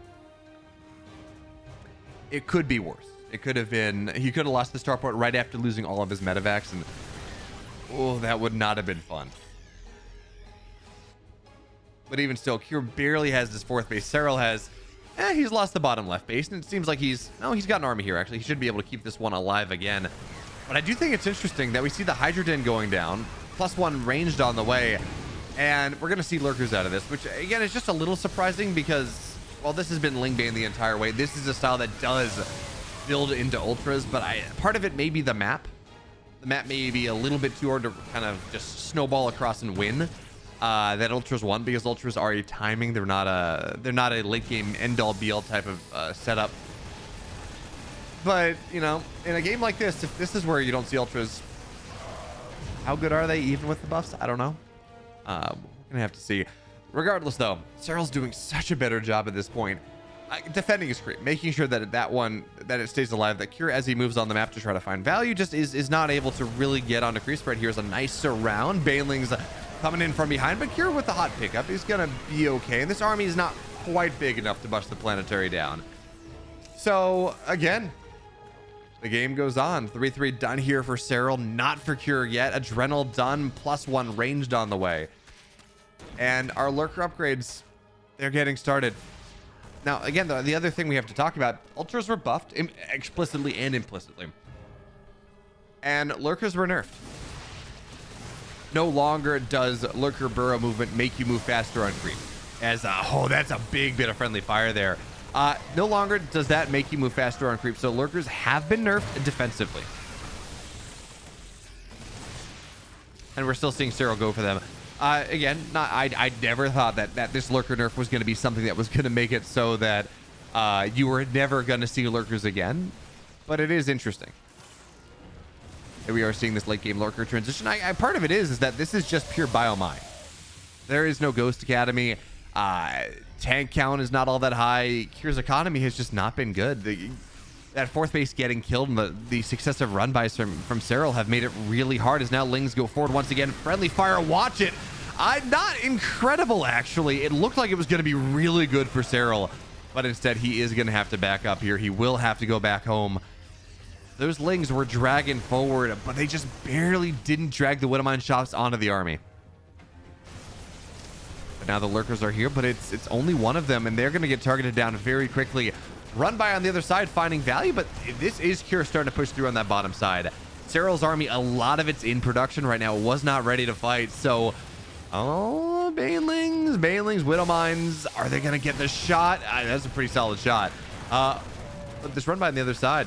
It could be worse. It could have been, he could have lost the starport right after losing all of his medevacs, and oh, that would not have been fun. But even still, Kyr barely has his 4th base. Serral has, he's lost the bottom left base, and it seems like he's got an army here, actually. He should be able to keep this one alive again. But I do think it's interesting that we see the Hydra Den going down, +1 ranged on the way, and we're going to see lurkers out of this, which, again, is just a little surprising because, well, this has been Lingbane the entire way. This is a style that does build into ultras, but part of it may be the map. The map may be a little bit too hard to kind of just snowball across and win. That ultras won because ultras are a timing. They're not a late game end all be all type of setup. But in a game like this, if this is where you don't see ultras, how good are they even with the buffs? I don't know. We're gonna have to see. Regardless, though, Serral's doing such a better job at this point, defending his creep, making sure that it stays alive. That Kyr, as he moves on the map to try to find value, just is not able to really get onto creep spread. Here's a nice surround. Banelings coming in from behind, but Kyr with the hot pickup is gonna be okay. And this army is not quite big enough to bust the planetary down. So again, the game goes on. 3-3 done here for Serral, not for Kyr yet. Adrenal done, +1 ranged on the way. And our lurker upgrades, they're getting started. Now, again, the other thing we have to talk about, ultras were buffed explicitly and implicitly. And lurkers were nerfed. No longer does lurker burrow movement make you move faster on creep. That's a big bit of friendly fire there. No longer does that make you move faster on creep. So lurkers have been nerfed defensively. And we're still seeing Serral go for them. Again, I never thought that this lurker nerf was going to be something that was going to make it so that you were never going to see lurkers again. But it is interesting. We are seeing this late game lurker transition. Part of it is that this is just pure BeoMulf. There is no Ghost Academy. Tank count is not all that high. Kyr's economy has just not been good. That 4th base getting killed and the successive run bys from Serral have made it really hard as now Lings go forward once again. Friendly fire, watch it. Not incredible, actually. It looked like it was going to be really good for Serral, but instead he is going to have to back up here. He will have to go back home. Those Lings were dragging forward, but they just barely didn't drag the Widowmine shops onto the army. But now the lurkers are here, but it's only one of them, and they're going to get targeted down very quickly. Run by on the other side, finding value, but this is Kyr starting to push through on that bottom side. Serral's army, a lot of it's in production right now, was not ready to fight. So, Banelings, Widowmines, are they going to get the shot? That's a pretty solid shot. But this run by on the other side,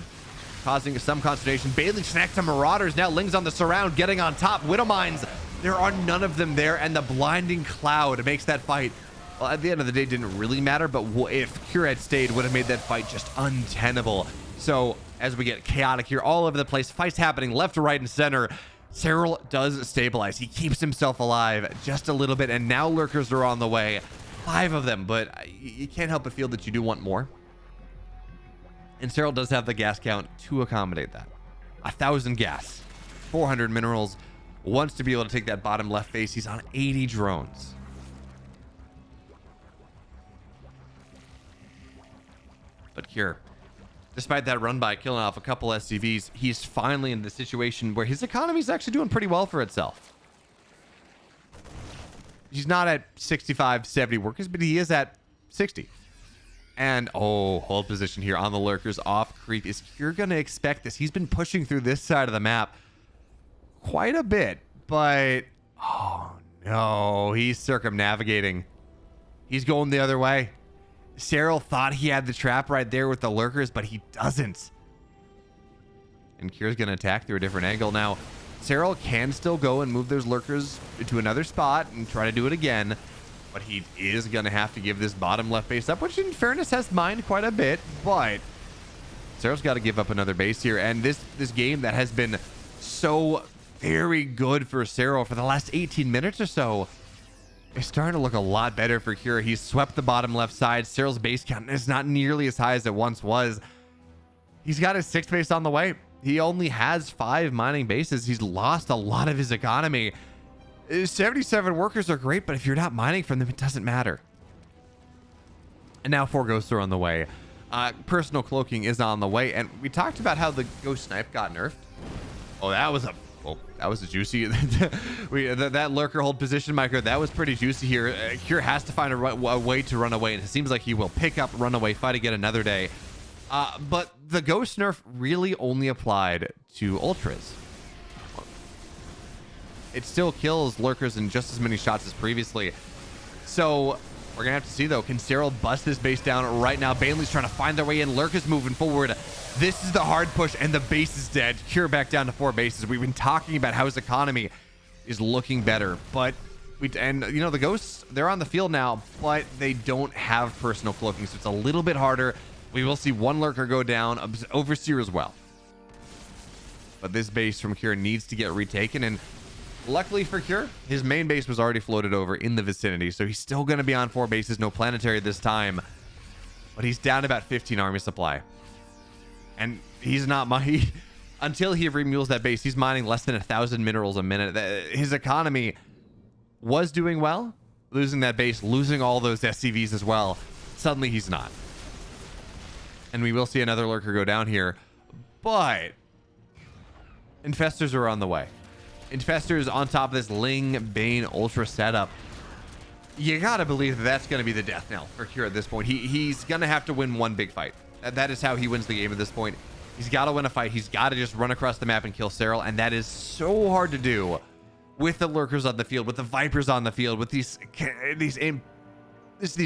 causing some consternation. Banelings snack to Marauders. Now Lings on the surround, getting on top. Widowmines, there are none of them there, and the blinding cloud makes that fight well, at the end of the day, didn't really matter, but if Cure had stayed, would have made that fight just untenable. So as we get chaotic here all over the place, fights happening left, right, and center, Serral does stabilize. He keeps himself alive just a little bit, and now lurkers are on the way. 5 of them, but you can't help but feel that you do want more. And Serral does have the gas count to accommodate that. 1,000 gas, 400 minerals, wants to be able to take that bottom left face. He's on 80 drones. But Cure, despite that run by killing off a couple SCVs, he's finally in the situation where his economy is actually doing pretty well for itself. He's not at 65, 70 workers, but he is at 60. And, oh, hold position here on the lurkers off creep. Is Cure going to expect this? He's been pushing through this side of the map quite a bit, but, oh, no. He's circumnavigating. He's going the other way. Serral thought he had the trap right there with the lurkers, but he doesn't. And Cure's going to attack through a different angle. Now, Serral can still go and move those lurkers to another spot and try to do it again, but he is going to have to give this bottom left base up, which in fairness has mined quite a bit, but Serral's got to give up another base here. And this game that has been so very good for Serral for the last 18 minutes or so, it's starting to look a lot better for Cure. He's swept the bottom left side. Serral's base count is not nearly as high as it once was. He's got his 6th base on the way. He only has 5 mining bases. He's lost a lot of his economy. 77 workers are great, but if you're not mining from them, it doesn't matter. And now 4 ghosts are on the way. Personal cloaking is on the way, and we talked about how the ghost snipe got nerfed. Oh, that was a juicy that lurker hold position micro. That was pretty juicy here. Cure has to find a way to run away, and it seems like he will pick up runaway, fight again another day. But the ghost nerf really only applied to ultras. It still kills lurkers in just as many shots as previously. So we're gonna have to see though, can Serral bust this base down right now? Bailey's trying to find their way in. Lurkers moving forward. This is the hard push, and the base is dead. Cure back down to 4 bases. We've been talking about how his economy is looking better, but you know, the ghosts, they're on the field now, but they don't have personal cloaking, so it's a little bit harder. We will see 1 lurker go down, overseer as well. But this base from Cure needs to get retaken, and luckily for Cure, his main base was already floated over in the vicinity, so he's still going to be on 4 bases, no planetary this time, but he's down about 15 army supply. And he's not until he remules that base, he's mining less than 1,000 minerals a minute. His economy was doing well, losing that base, losing all those SCVs as well. Suddenly he's not. And we will see another lurker go down here, but infestors are on the way. Infestors on top of this Ling Bane Ultra setup. You gotta believe that that's gonna be the death knell for Cure at this point. He's gonna have to win 1 big fight. That is how he wins the game at this point. He's got to win a fight. He's got to just run across the map and kill Serral, and that is so hard to do with the lurkers on the field, with the vipers on the field, with these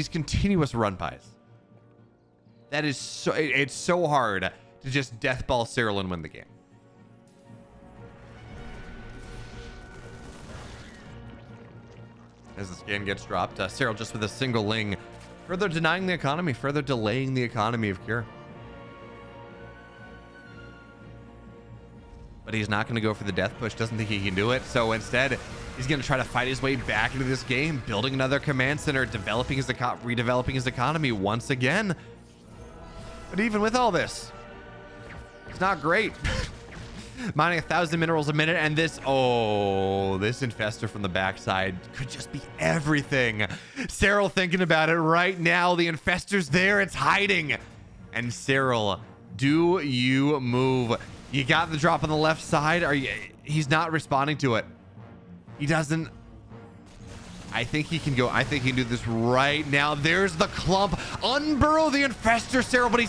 continuous run bys. That is so, it's so hard to just deathball Serral and win the game. As the scan gets dropped, Serral just with a single Ling, further denying the economy, further delaying the economy of Cure. But he's not going to go for the death push, doesn't think he can do it. So instead, he's going to try to fight his way back into this game, building another command center, redeveloping his economy once again. But even with all this, it's not great. Mining 1,000 minerals a minute, and this infestor from the backside could just be everything. Serral thinking about it right now. The infestor's there, it's hiding. And Serral, do you move? You got the drop on the left side. He's not responding to it. He doesn't. I think he can go. I think he can do this right now. There's the clump. Unburrow the infestor, Serral, but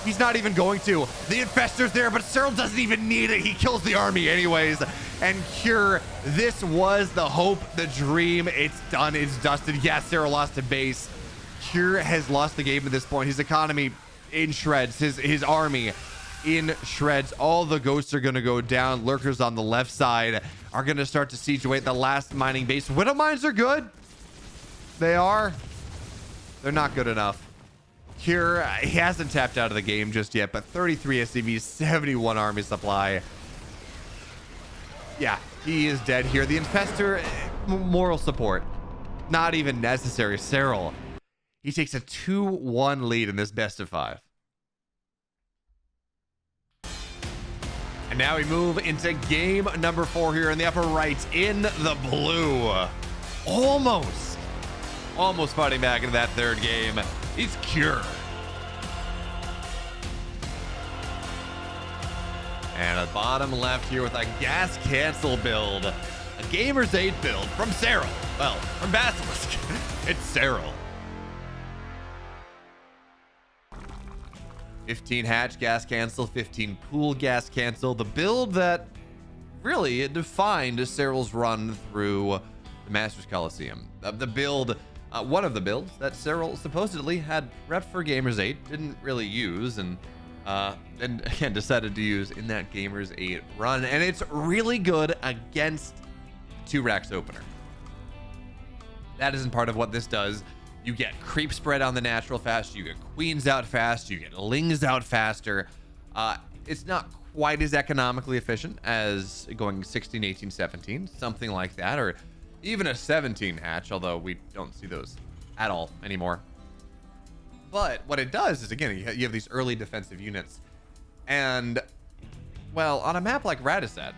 he's not even going to. The infestor's there, but Serral doesn't even need it. He kills the army anyways. And Cure, this was the hope, the dream. It's done. It's dusted. Yeah, Serral lost a base. Cure has lost the game at this point. His economy in shreds. His army in shreds. All the ghosts are going to go down. Lurkers on the left side are going to start to siege away at the last mining base. Widow mines are good. They are. They're not good enough. Here, he hasn't tapped out of the game just yet, but 33 SCVs, 71 army supply. Yeah, he is dead here. The Infestor, moral support, not even necessary. Serral, he takes a 2-1 lead in this best of 5. And now we move into game number 4 here in the upper right in the blue. Almost fighting back into that third game. He's Cure. And at bottom left here with a gas cancel build. A Gamer's 8 build from Serral. Well, from Basilisk. It's Serral. 15 hatch gas cancel, 15 pool gas cancel. The build that really defined Serral's run through the Masters Colosseum. The build, one of the builds that Serral supposedly had rep for Gamers 8, didn't really use, and again decided to use in that Gamers 8 run. And it's really good against 2 racks opener. That isn't part of what this does. You get creep spread on the natural fast, you get queens out fast, you get lings out faster. It's not quite as economically efficient as going 16, 18, 17, something like that, or even a 17 hatch, although we don't see those at all anymore. But what it does is, again, you have these early defensive units, and well, on a map like Radisat,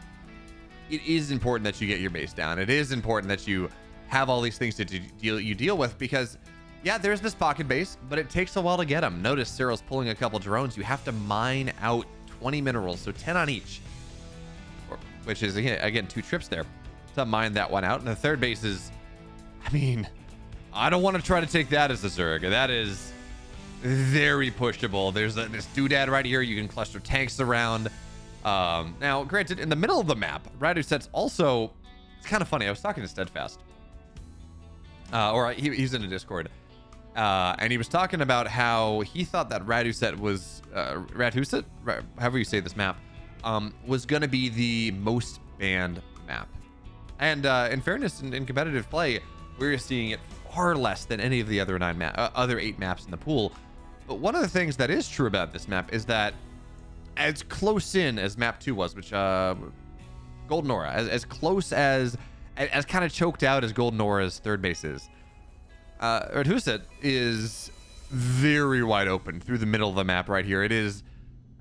it is important that you get your base down. It is important that you have all these things to deal with, because yeah, there's this pocket base, but it takes a while to get them. Notice Serral's pulling a couple drones. You have to mine out 20 minerals, so 10 on each, which is again 2 trips there to mine that one out. And the third base is, I mean, I don't want to try to take that as a Zerg. That is very pushable. There's this doodad right here. You can cluster tanks around. Now, granted, in the middle of the map, Radusat's also, it's kind of funny. I was talking to Steadfast, he's in a Discord, and he was talking about how he thought that Radusat was, Radhuset, however you say this map, was going to be the most banned map. And in fairness, in competitive play, we're seeing it far less than any of the other 8 maps in the pool. But one of the things that is true about this map is that as close in as map 2 was, which Golden Aura, as close as kind of choked out as Golden Aura's third base is, Radhuset is very wide open through the middle of the map right here. It is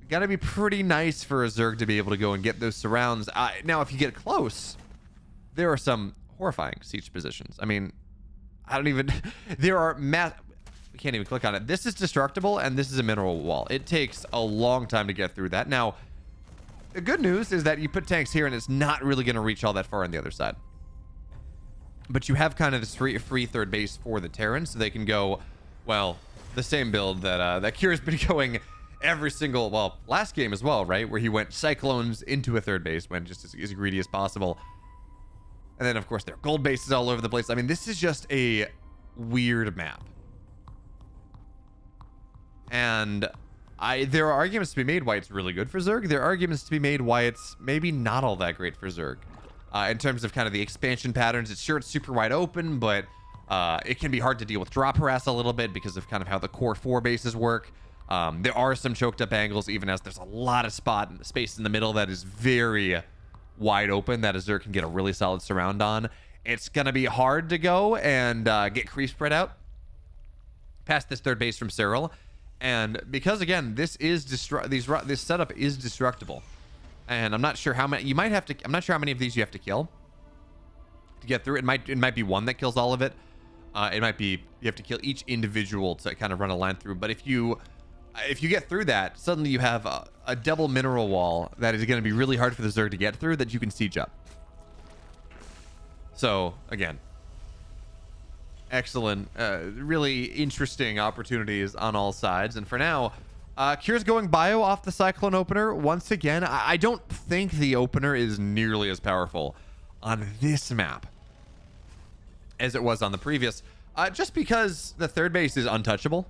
gotta be pretty nice for a Zerg to be able to go and get those surrounds. Now, if you get close, there are some horrifying siege positions. I mean, I don't even, there are we can't even click on it. This is destructible, and this is a mineral wall. It takes a long time to get through that. Now, the good news is that you put tanks here, and it's not really going to reach all that far on the other side. But you have kind of this free third base for the Terran, so they can go, well, the same build that Kira's been going every single, well, last game as well, right? Where he went Cyclones into a third base, went just as greedy as possible. And then, of course, there are gold bases all over the place. I mean, this is just a weird map. And there are arguments to be made why it's really good for Zerg. There are arguments to be made why it's maybe not all that great for Zerg. In terms of kind of the expansion patterns, it's super wide open, but it can be hard to deal with drop harass a little bit because of kind of how the core 4 bases work. There are some choked up angles, even as there's a lot of space in the middle that is very wide open that a Zerg can get a really solid surround on. It's going to be hard to go and get creep spread out past this third base from Serral. And because, again, this is this setup is destructible, and I'm not sure how many I'm not sure how many of these you have to kill to get through. It might be one that kills all of it. It might be you have to kill each individual to kind of run a line through. But if you get through that, suddenly you have a double mineral wall that is going to be really hard for the Zerg to get through that you can siege up. So again, excellent, really interesting opportunities on all sides. And for now, Kira's going bio off the Cyclone opener once again. I don't think the opener is nearly as powerful on this map as it was on the previous, just because the third base is untouchable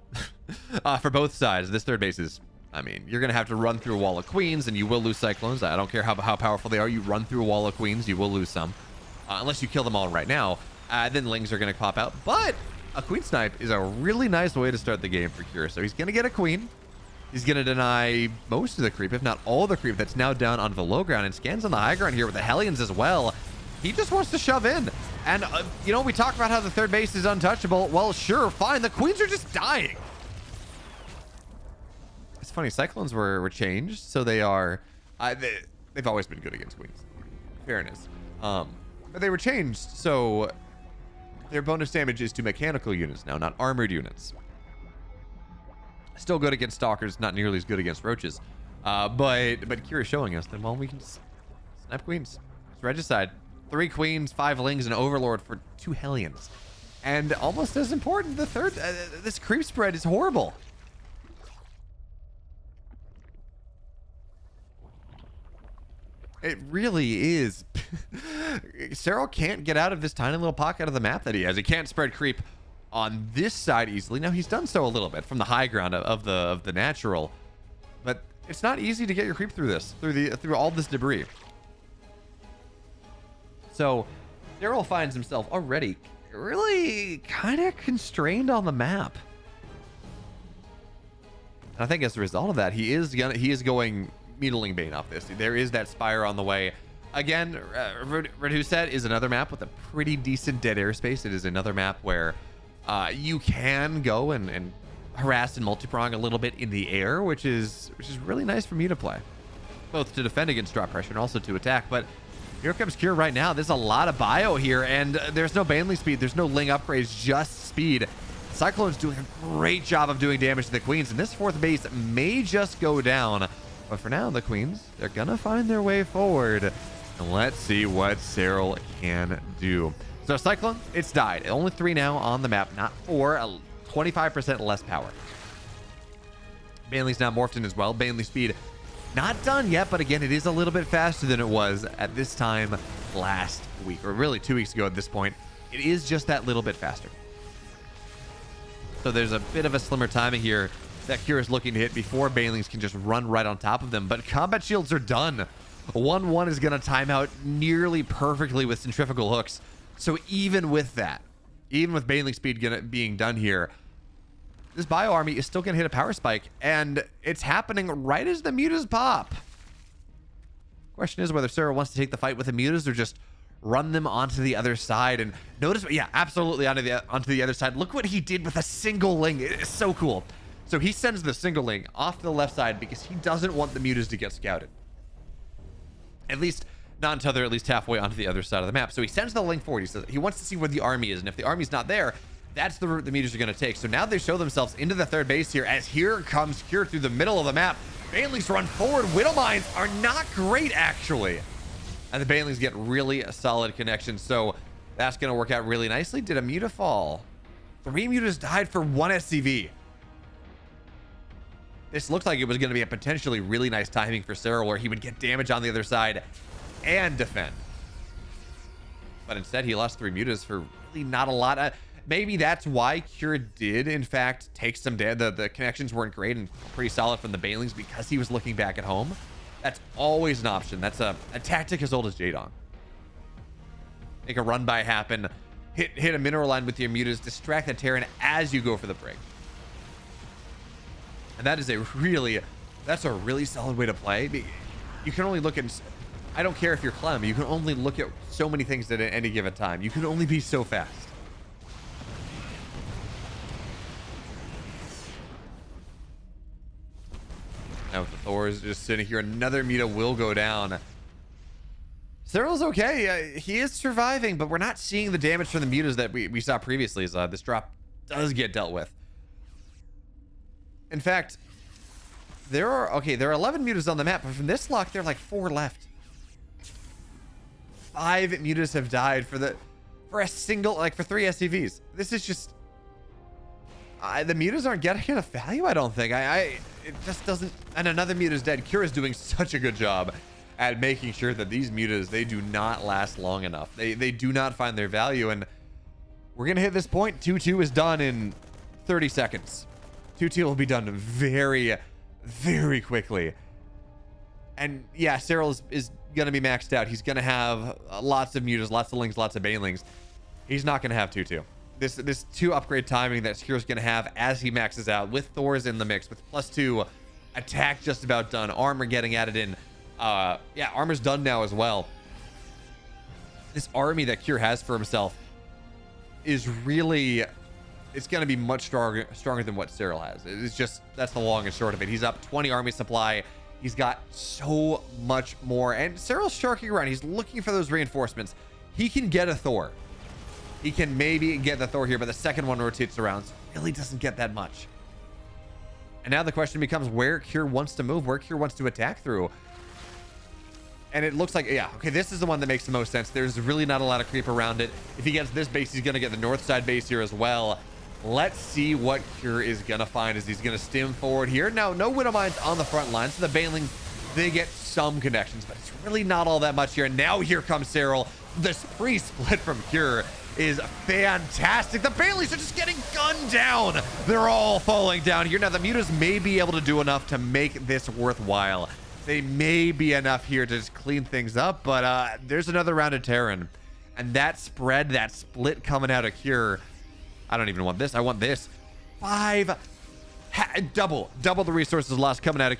for both sides. This third base is, I mean, you're gonna have to run through a wall of queens, and you will lose Cyclones. I don't care how powerful they are. You run through a wall of queens, you will lose some, unless you kill them all right now. Then lings are going to pop out. But a queen snipe is a really nice way to start the game for Cure. So he's going to get a queen. He's going to deny most of the creep, if not all the creep that's now down onto the low ground, and scans on the high ground here with the Hellions as well. He just wants to shove in. And, you know, we talk about how the third base is untouchable. Well, sure, fine. The queens are just dying. It's funny. Cyclones were changed, so they are... they've always been good against queens. Fairness. But they were changed, so their bonus damage is to mechanical units now, not armored units. Still good against stalkers, not nearly as good against roaches. But Kira's showing us that, well, we can snipe queens. It's regicide. 3 queens, 5 lings, and overlord for 2 hellions. And almost as important, the third, this creep spread is horrible. It really is. Serral can't get out of this tiny little pocket of the map that he has. He can't spread creep on this side easily. Now he's done so a little bit from the high ground of the natural, but it's not easy to get your creep through this, through all this debris. So Serral finds himself already really kind of constrained on the map. And I think as a result of that, he is going Needling Bane off this. There is that Spire on the way. Again, Reducet is another map with a pretty decent dead airspace. It is another map where you can go and harass and multi-prong a little bit in the air, which is really nice for me to play, both to defend against drop pressure and also to attack. But here comes Cure right now. There's a lot of bio here, and there's no Baneley speed. There's no Ling upgrades, just speed. Cyclone's doing a great job of doing damage to the queens, and this fourth base may just go down. But for now, the queens, they're gonna find their way forward. And let's see what Serral can do. So Cyclone, it's died. Only 3 now on the map, not 4. 25% less power. Baneley's now morphed in as well. Baneley speed not done yet, but again, it is a little bit faster than it was at this time last week, or really 2 weeks ago at this point. It is just that little bit faster. So there's a bit of a slimmer timing here that Cure is looking to hit before Banelings can just run right on top of them. But combat shields are done. 1-1 is going to time out nearly perfectly with centrifugal hooks. So even with that, even with Baneling speed being done here, this bio army is still going to hit a power spike, and it's happening right as the mutas pop. Question is whether Serral wants to take the fight with the mutas or just run them onto the other side. And notice, yeah, absolutely onto the other side. Look what he did with a single Ling. It's so cool. So he sends the single Ling off to the left side because he doesn't want the mutas to get scouted. At least not until they're at least halfway onto the other side of the map. So he sends the Ling forward. He says he wants to see where the army is, and if the army's not there, that's the route the mutas are going to take. So now they show themselves into the third base here, as here comes Cure through the middle of the map. Banelings run forward. Widow Mines are not great, actually. And the Banelings get really a solid connection. So that's going to work out really nicely. Did a muta fall? 3 mutas died for 1 SCV. This looked like it was going to be a potentially really nice timing for Serral, where he would get damage on the other side and defend. But instead, he lost 3 mutas for really not a lot. Maybe that's why Cure did, in fact, take some damage. The connections weren't great and pretty solid from the Banelings because he was looking back at home. That's always an option. That's a tactic as old as Jadon. Make a run by happen. Hit a mineral line with your mutas. Distract the Terran as you go for the break. And that is that's a really solid way to play. You can only look at, I don't care if you're Clem, you can only look at so many things at any given time. You can only be so fast. Now with the Thors just sitting here, another muta will go down. Serral's okay. He is surviving, but we're not seeing the damage from the mutas that we saw previously, as this drop does get dealt with. In fact, there are 11 mutas on the map, but from this lock, there are like 4 left. 5 mutas have died for a single, for 3 SCVs. This is just, the mutas aren't getting enough value, I don't think. It just doesn't, and another muta's dead. Cure is doing such a good job at making sure that these mutas, they do not last long enough. They do not find their value, and we're going to hit this point. 2-2 is done in 30 seconds. 2-2 will be done very, very quickly. And yeah, Serral is going to be maxed out. He's going to have lots of mutas, lots of lings, lots of banelings. He's not going to have 2-2. this 2 upgrade timing that Hero's gonna have as he maxes out, with Thor's in the mix, with +2 attack just about done, armor getting added in. Yeah, armor's done now as well. This army that Cure has for himself is really, it's going to be much stronger than what Serral has. It's just, that's the long and short of it. He's up 20 army supply. He's got so much more, and Serral's sharking around. He's looking for those reinforcements. He can get a Thor. He can maybe get the Thor here, but the second one rotates around, so really doesn't get that much. And now the question becomes where Cure wants to move, where Cure wants to attack through. And it looks like, yeah, okay, this is the one that makes the most sense. There's really not a lot of creep around it. If he gets this base, he's going to get the north side base here as well. Let's see what Cure is going to find as he's going to stim forward here. Now, no Widow Mines on the front line, so the Banelings, they get some connections, but it's really not all that much here. And now here comes Serral. This pre-split from Cure is fantastic. The Banelings are just getting gunned down. They're all falling down here. Now, the Mutas may be able to do enough to make this worthwhile. They may be enough here to just clean things up, but there's another round of Terran. And that spread, that split coming out of Cure, I don't even want this. I want this. Double the resources lost coming out of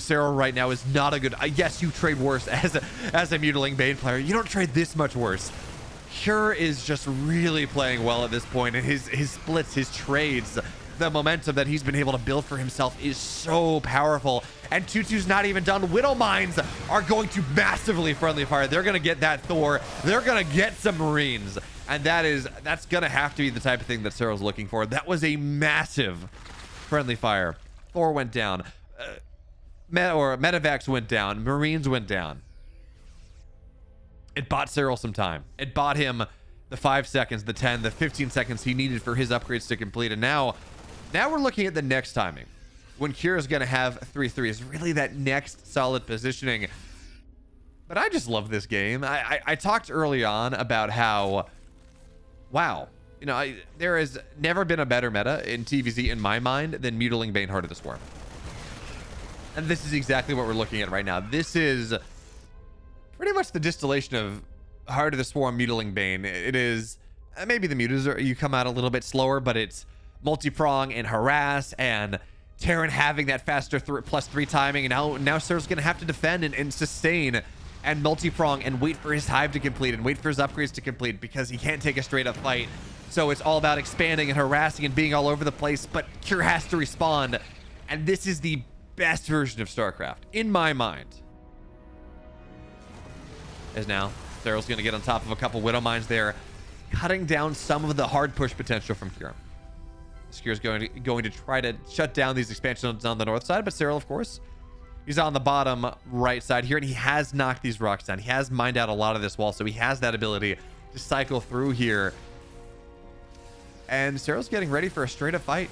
Serral right now is not a good. Yes, you trade worse as a Mutilating Bane player. You don't trade this much worse. Cure is just really playing well at this point, and his splits, his trades, the momentum that he's been able to build for himself is so powerful. And 2-2's not even done. Widow Mines are going to massively friendly fire. They're going to get that Thor. They're going to get some Marines. And that's going to have to be the type of thing that Serral's looking for. That was a massive friendly fire. Thor went down. Medivacs went down. Marines went down. It bought Serral some time. It bought him the 5 seconds, the 10, the 15 seconds he needed for his upgrades to complete. And now we're looking at the next timing, when Cure is going to have 3-3 is really that next solid positioning. But I just love this game. I talked early on about how, wow, you know, there has never been a better meta in TVZ in my mind than Mutilating Bane Heart of the Swarm. And this is exactly what we're looking at right now. This is pretty much the distillation of Heart of the Swarm, Mutilating Bane. It is, maybe the mutas you come out a little bit slower, but it's multi-prong and harass, and Terran having that faster +3 timing, and now Serral's gonna have to defend and sustain and multi-prong and wait for his hive to complete and wait for his upgrades to complete, because he can't take a straight up fight. So it's all about expanding and harassing and being all over the place, but Cure has to respond. And this is the best version of Starcraft in my mind. As now Serral's gonna get on top of a couple Widow Mines there, cutting down some of the hard push potential from Cure. Cure's going to try to shut down these expansions on the north side, but Serral, of course, he's on the bottom right side here, and he has knocked these rocks down. He has mined out a lot of this wall, so he has that ability to cycle through here. And Serral's getting ready for a straight up fight.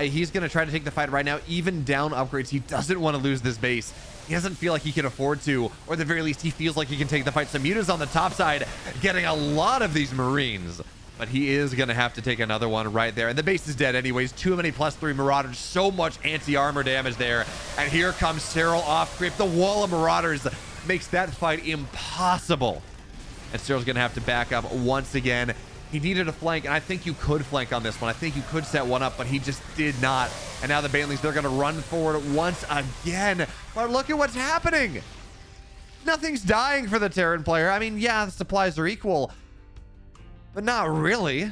He's going to try to take the fight right now, even down upgrades. He doesn't want to lose this base. He doesn't feel like he can afford to, or at the very least, he feels like he can take the fight. So Muta's on the top side, getting a lot of these Marines. But he is going to have to take another one right there. And the base is dead anyways. Too many +3 Marauders. So much anti-armor damage there. And here comes Serral off creep. The wall of Marauders makes that fight impossible. And Serral's going to have to back up once again. He needed a flank, and I think you could flank on this one. I think you could set one up, but he just did not. And now the Banelings, they're going to run forward once again. But look at what's happening. Nothing's dying for the Terran player. I mean, yeah, the supplies are equal, but not really.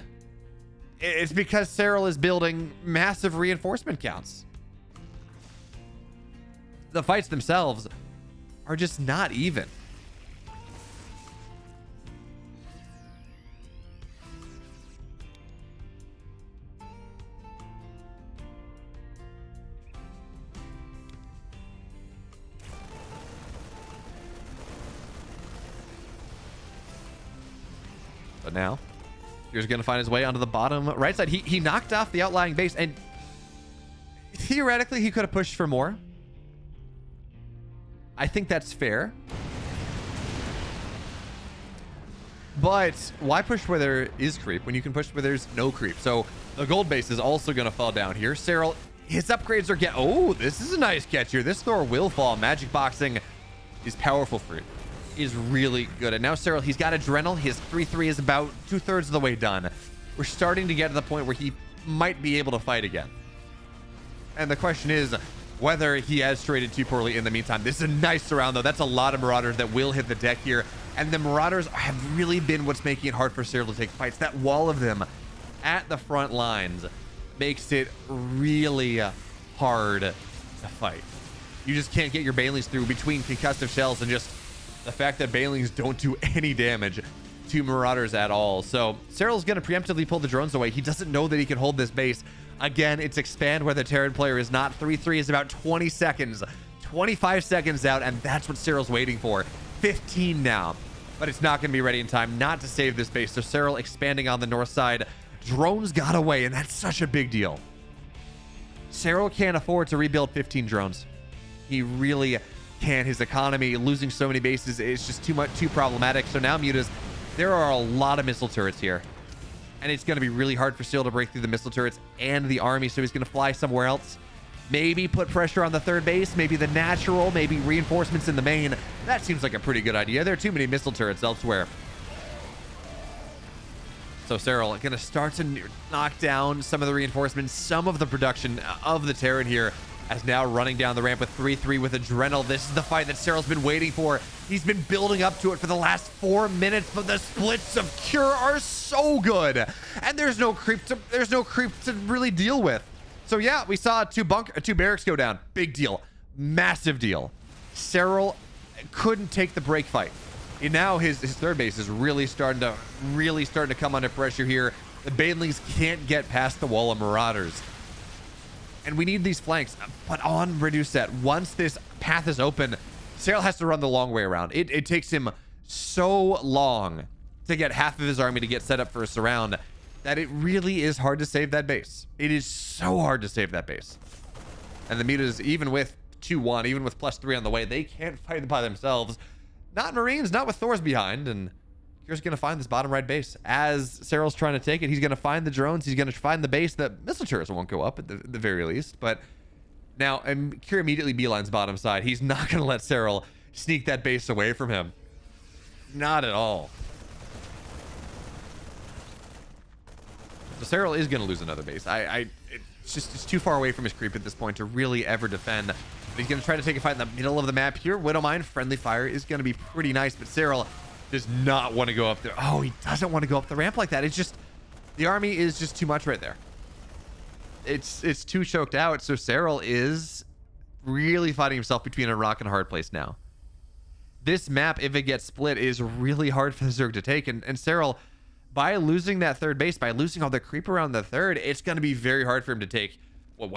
It's because Serral is building massive reinforcement counts. The fights themselves are just not even. But now Here's going to find his way onto the bottom right side. He knocked off the outlying base, and theoretically he could have pushed for more. I think that's fair. But why push where there is creep when you can push where there's no creep? So the gold base is also going to fall down here. Serral, his upgrades are oh, this is a nice catch here. This Thor will fall. Magic boxing is powerful for it. Is really good. And now Serral, he's got Adrenal. His 3-3 is about 2/3 of the way done. we're starting to get to the point where he might be able to fight again. And the question is whether he has traded too poorly in the meantime. This is a nice surround, though. That's a lot of Marauders that will hit the deck here. And the Marauders have really been what's making it hard for Serral to take fights. That wall of them at the front lines makes it really hard to fight. You just can't get your Banelings through between concussive shells, and just the fact that Banelings don't do any damage to Marauders at all. So Serral's going to preemptively pull the drones away. He doesn't know that he can hold this base. Again, it's expand where the Terran player is not. 3-3 is about 20 seconds, 25 seconds out, and that's what Serral's waiting for. 15 now, but it's not going to be ready in time not to save this base. So Serral expanding on the north side. Drones got away, and that's such a big deal. Serral can't afford to rebuild 15 drones. He really can't. His economy, losing so many bases, is just too problematic. So now Mutas, there are a lot of missile turrets here, and it's going to be really hard for Serral to break through the missile turrets and the army. So he's going to fly somewhere else. Maybe put pressure on the third base, maybe the natural, maybe reinforcements in the main. That seems like a pretty good idea. There are too many missile turrets elsewhere. So Serral going to start to knock down some of the reinforcements, some of the production of the Terran here, as now running down the ramp with 3-3 with Adrenal. This is the fight that Serral's been waiting for. He's been building up to it for the last 4 minutes, but the splits of Cure are so good, and there's no creep to really deal with. So yeah, we saw two barracks go down. Big deal, massive deal. Serral couldn't take the break fight. And now his third base is really starting to come under pressure here. The Banelings can't get past the wall of Marauders, and we need these flanks. But on Reducet, once this path is open, Serral has to run the long way around. It takes him so long to get half of his army to get set up for a surround that it really is hard to save that base. It is so hard to save that base. And the Mutas, even with 2-1, even with +3 on the way, they can't fight by themselves. Not Marines, not with Thor's behind. And Cure's going to find this bottom right base. As Serral's trying to take it, he's going to find the drones. He's going to find the base. The missile turrets won't go up at the very least. But now Cure immediately beelines bottom side. He's not going to let Serral sneak that base away from him. Not at all. So Serral is going to lose another base. It's too far away from his creep at this point to really ever defend. But he's going to try to take a fight in the middle of the map here. Widowmine, friendly fire is going to be pretty nice, but Serral does not want to go up there. Oh, he doesn't want to go up the ramp like that. It's just, the army is just too much right there. It's too choked out. So Serral is really fighting himself between a rock and a hard place now. This map, if it gets split, is really hard for the Zerg to take. And Serral, by losing that third base, by losing all the creep around the third, it's going to be very hard for him to take what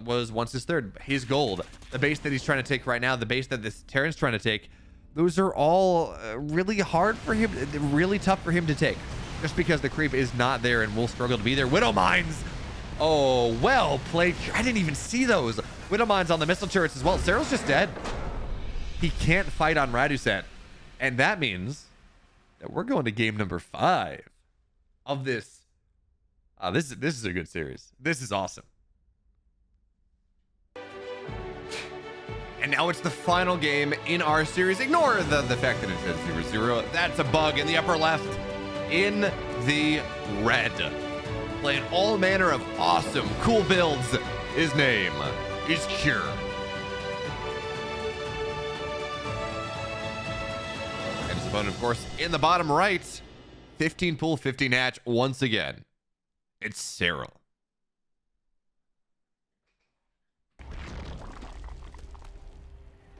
was once his third, his gold. The base that he's trying to take right now, the base that this Terran's trying to take, those are all really hard for him, really tough for him to take, just because the creep is not there and will struggle to be there. Widow Mines! Oh, well played. I didn't even see those. Widow Mines on the missile turrets as well. Serral's just dead. He can't fight on Reducet. And that means that we're going to game number 5 of this. This is a good series. This is awesome. And now it's the final game in our series. Ignore the fact that it says 0-0. That's a bug in the upper left. In the red. Playing all manner of awesome, cool builds. His name is Cure. And his opponent, of course, in the bottom right. 15 pool, 15 hatch once again. It's Serral.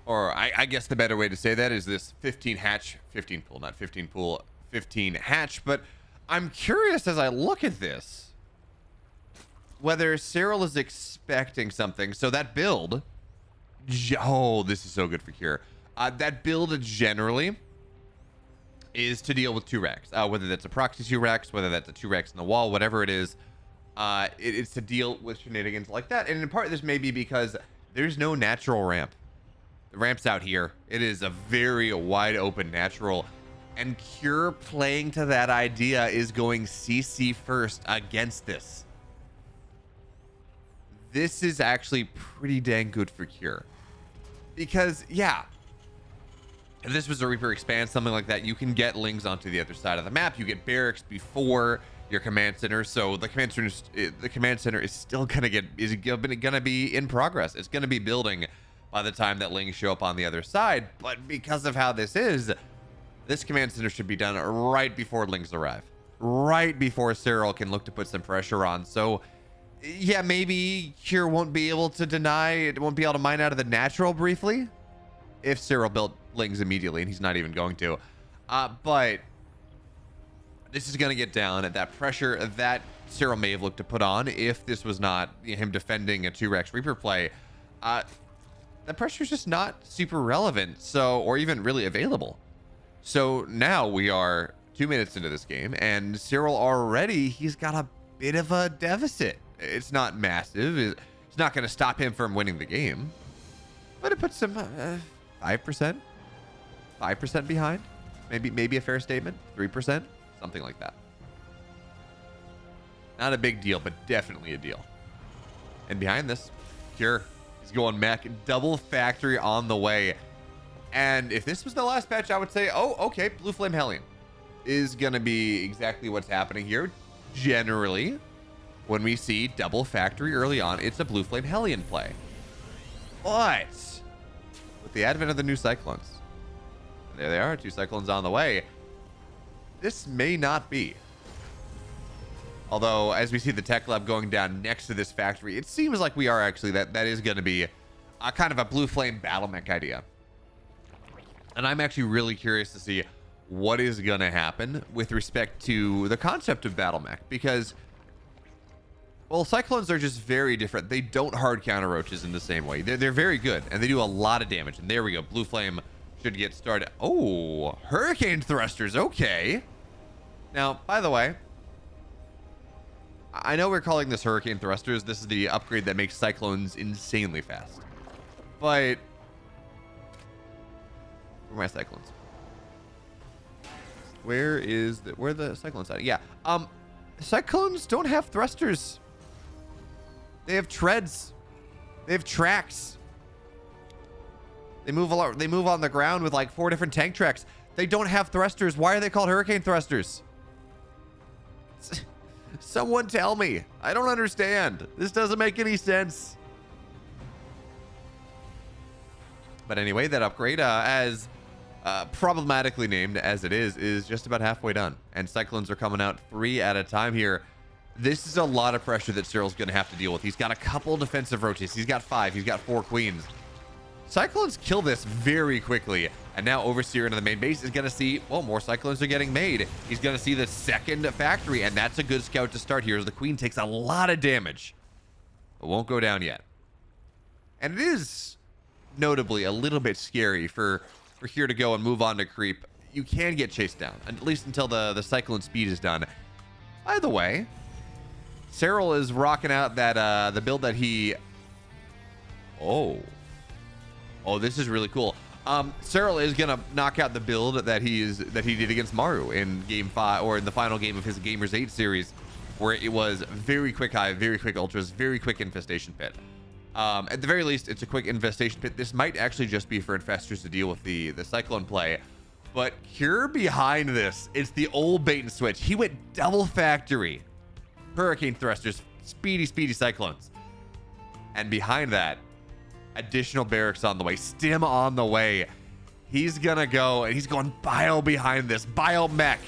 Or I guess the better way to say that is this 15 hatch, 15 pool, not 15 pool, 15 hatch. But I'm curious as I look at this, whether Serral is expecting something. So that build, oh, this is so good for Cure. That build generally is to deal with 2 racks, whether that's a proxy 2 racks, whether that's a 2 racks in the wall, whatever it is. It's to deal with shenanigans like that. And in part, this may be because there's no natural ramp. The ramp's out here. It is a very wide open natural, and Cure playing to that idea is going CC first against this. This is actually pretty dang good for Cure, because yeah, if this was a Reaper expand, something like that, you can get Lings onto the other side of the map. You get barracks before your command center. So the command center is still gonna be in progress. It's gonna be building by the time that Lings show up on the other side. But because of how this is, this command center should be done right before Lings arrive, right before Serral can look to put some pressure on. So yeah, maybe Cure won't be able to mine out of the natural briefly if Serral built Lings immediately, and he's not even going to. But this is going to get down at that pressure that Serral may have looked to put on if this was not him defending a 2-Rex Reaper play. That pressure is just not super relevant, or even really available. So now we are 2 minutes into this game, and Serral already, he's got a bit of a deficit. It's not massive. It's not going to stop him from winning the game, but it puts him 5% behind. Maybe a fair statement. 3%, something like that. Not a big deal, but definitely a deal. And behind this, Cure is going mech, double factory on the way. And if this was the last patch, I would say, oh, okay, Blue Flame Hellion is going to be exactly what's happening here. Generally, when we see double factory early on, it's a Blue Flame Hellion play. But with the advent of the new Cyclones, there they are, 2 Cyclones on the way, this may not be. Although, as we see the tech lab going down next to this factory, it seems like we are actually, that is going to be a kind of a Blue Flame battle mech idea. And I'm actually really curious to see what is going to happen with respect to the concept of battle mech, because, well, Cyclones are just very different. They don't hard counter roaches in the same way. They're very good, and they do a lot of damage. And there we go. Blue Flame should get started. Oh, Hurricane Thrusters. Okay. Now, by the way, I know we're calling this Hurricane Thrusters. This is the upgrade that makes Cyclones insanely fast. But where are my Cyclones? Where are the Cyclones at? Yeah. Cyclones don't have thrusters. They have treads. They have tracks. They move a lot. They move on the ground with like 4 different tank tracks. They don't have thrusters. Why are they called Hurricane Thrusters? Someone tell me. I don't understand. This doesn't make any sense. But anyway, that upgrade, as problematically named as it is just about halfway done. And Cyclones are coming out 3 at a time here. This is a lot of pressure that Serral's going to have to deal with. He's got a couple defensive roaches. He's got 5. He's got 4 queens. Cyclones kill this very quickly. And now Overseer into the main base is going to see, well, more Cyclones are getting made. He's going to see the second factory, and that's a good scout to start here as the queen takes a lot of damage, but won't go down yet. And it is notably a little bit scary for here to go and move on to creep. You can get chased down, at least until the Cyclone speed is done. By the way, Serral is rocking out that the build that he... Oh, this is really cool. Serral is gonna knock out the build that he did against Maru in game 5, or in the final game of his Gamers 8 series, where it was very quick hive, very quick ultras, very quick infestation pit. At the very least, it's a quick infestation pit. This might actually just be for infestors to deal with the Cyclone play. But here behind this, it's the old bait and switch. He went double factory. Hurricane Thrusters, speedy Cyclones. And behind that, additional barracks on the way, stim on the way. He's gonna go, and he's going bio behind this, bio mech.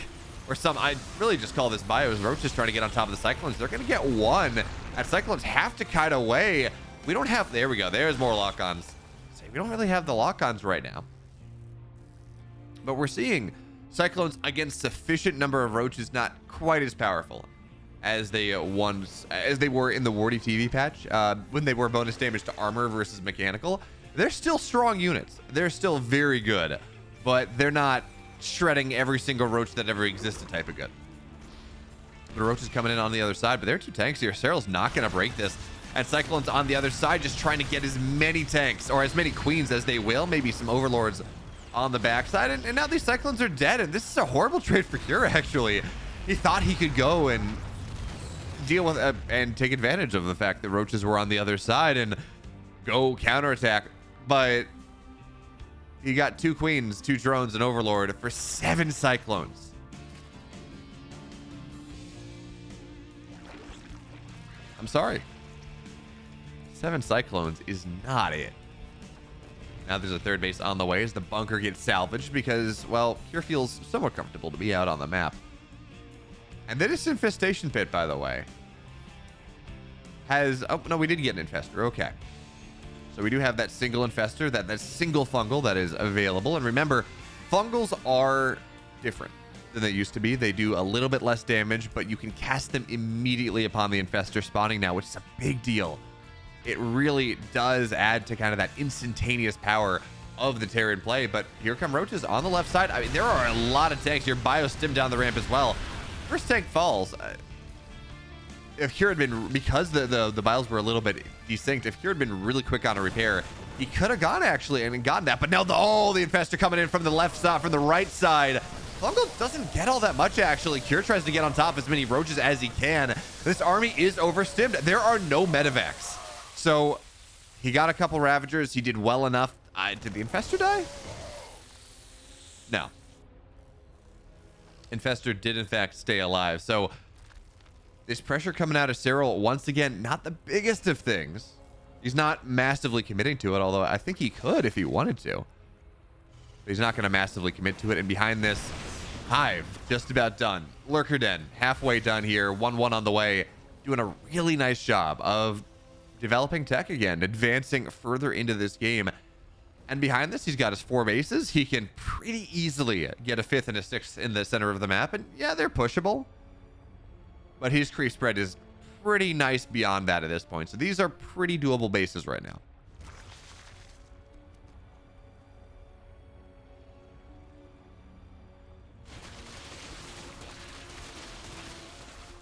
Or I really just call this bios. Roaches trying to get on top of the Cyclones. They're gonna get 1. And Cyclones have to kite away. We don't have, there we go. There's more lock-ons. We don't really have the lock-ons right now. But we're seeing Cyclones against sufficient number of roaches, not quite as powerful as they were in the Wardy TV patch, when they were bonus damage to armor versus mechanical. They're still strong units. They're still very good, but they're not shredding every single roach that ever existed type of good. The roach is coming in on the other side, but there are 2 tanks here. Serral's not going to break this. And Cyclone's on the other side, just trying to get as many tanks, or as many queens as they will. Maybe some overlords on the backside. And now these Cyclones are dead, and this is a horrible trade for Cure, actually. He thought he could go and deal with and take advantage of the fact that roaches were on the other side and go counterattack, but he got 2 queens, 2 drones, and overlord for 7 Cyclones. I'm sorry. 7 Cyclones is not it. Now there's a third base on the way as the bunker gets salvaged because, well, Cure feels somewhat comfortable to be out on the map. And then this infestation pit, by the way, has... Oh, no, we did get an infestor. Okay. So we do have that single infestor, that single fungal that is available. And remember, fungals are different than they used to be. They do a little bit less damage, but you can cast them immediately upon the infestor spawning now, which is a big deal. It really does add to kind of that instantaneous power of the Terran play. But here come roaches on the left side. I mean, there are a lot of tanks here. Bio stim down the ramp as well. First tank falls. If Cure had been, because the bios were a little bit desynced, if Cure had been really quick on a repair, he could have gone actually and gotten that. But now the infestor coming in from the left side, from the right side. Fungal doesn't get all that much actually. Cure tries to get on top as many roaches as he can. This army is overstimmed. There are no medevacs. So he got a couple Ravagers. He did well enough. Did the Infestor die? No. Infestor did, in fact, stay alive. So this pressure coming out of Serral, once again, not the biggest of things. He's not massively committing to it, although I think he could if he wanted to. But he's not going to massively commit to it. And behind this, Hive, just about done. Lurker Den, halfway done here. 1-1 on the way. Doing a really nice job of developing tech again, advancing further into this game. And behind this, he's got his 4 bases. He can pretty easily get a 5th and a 6th in the center of the map. And yeah, they're pushable. But his creep spread is pretty nice beyond that at this point. So these are pretty doable bases right now.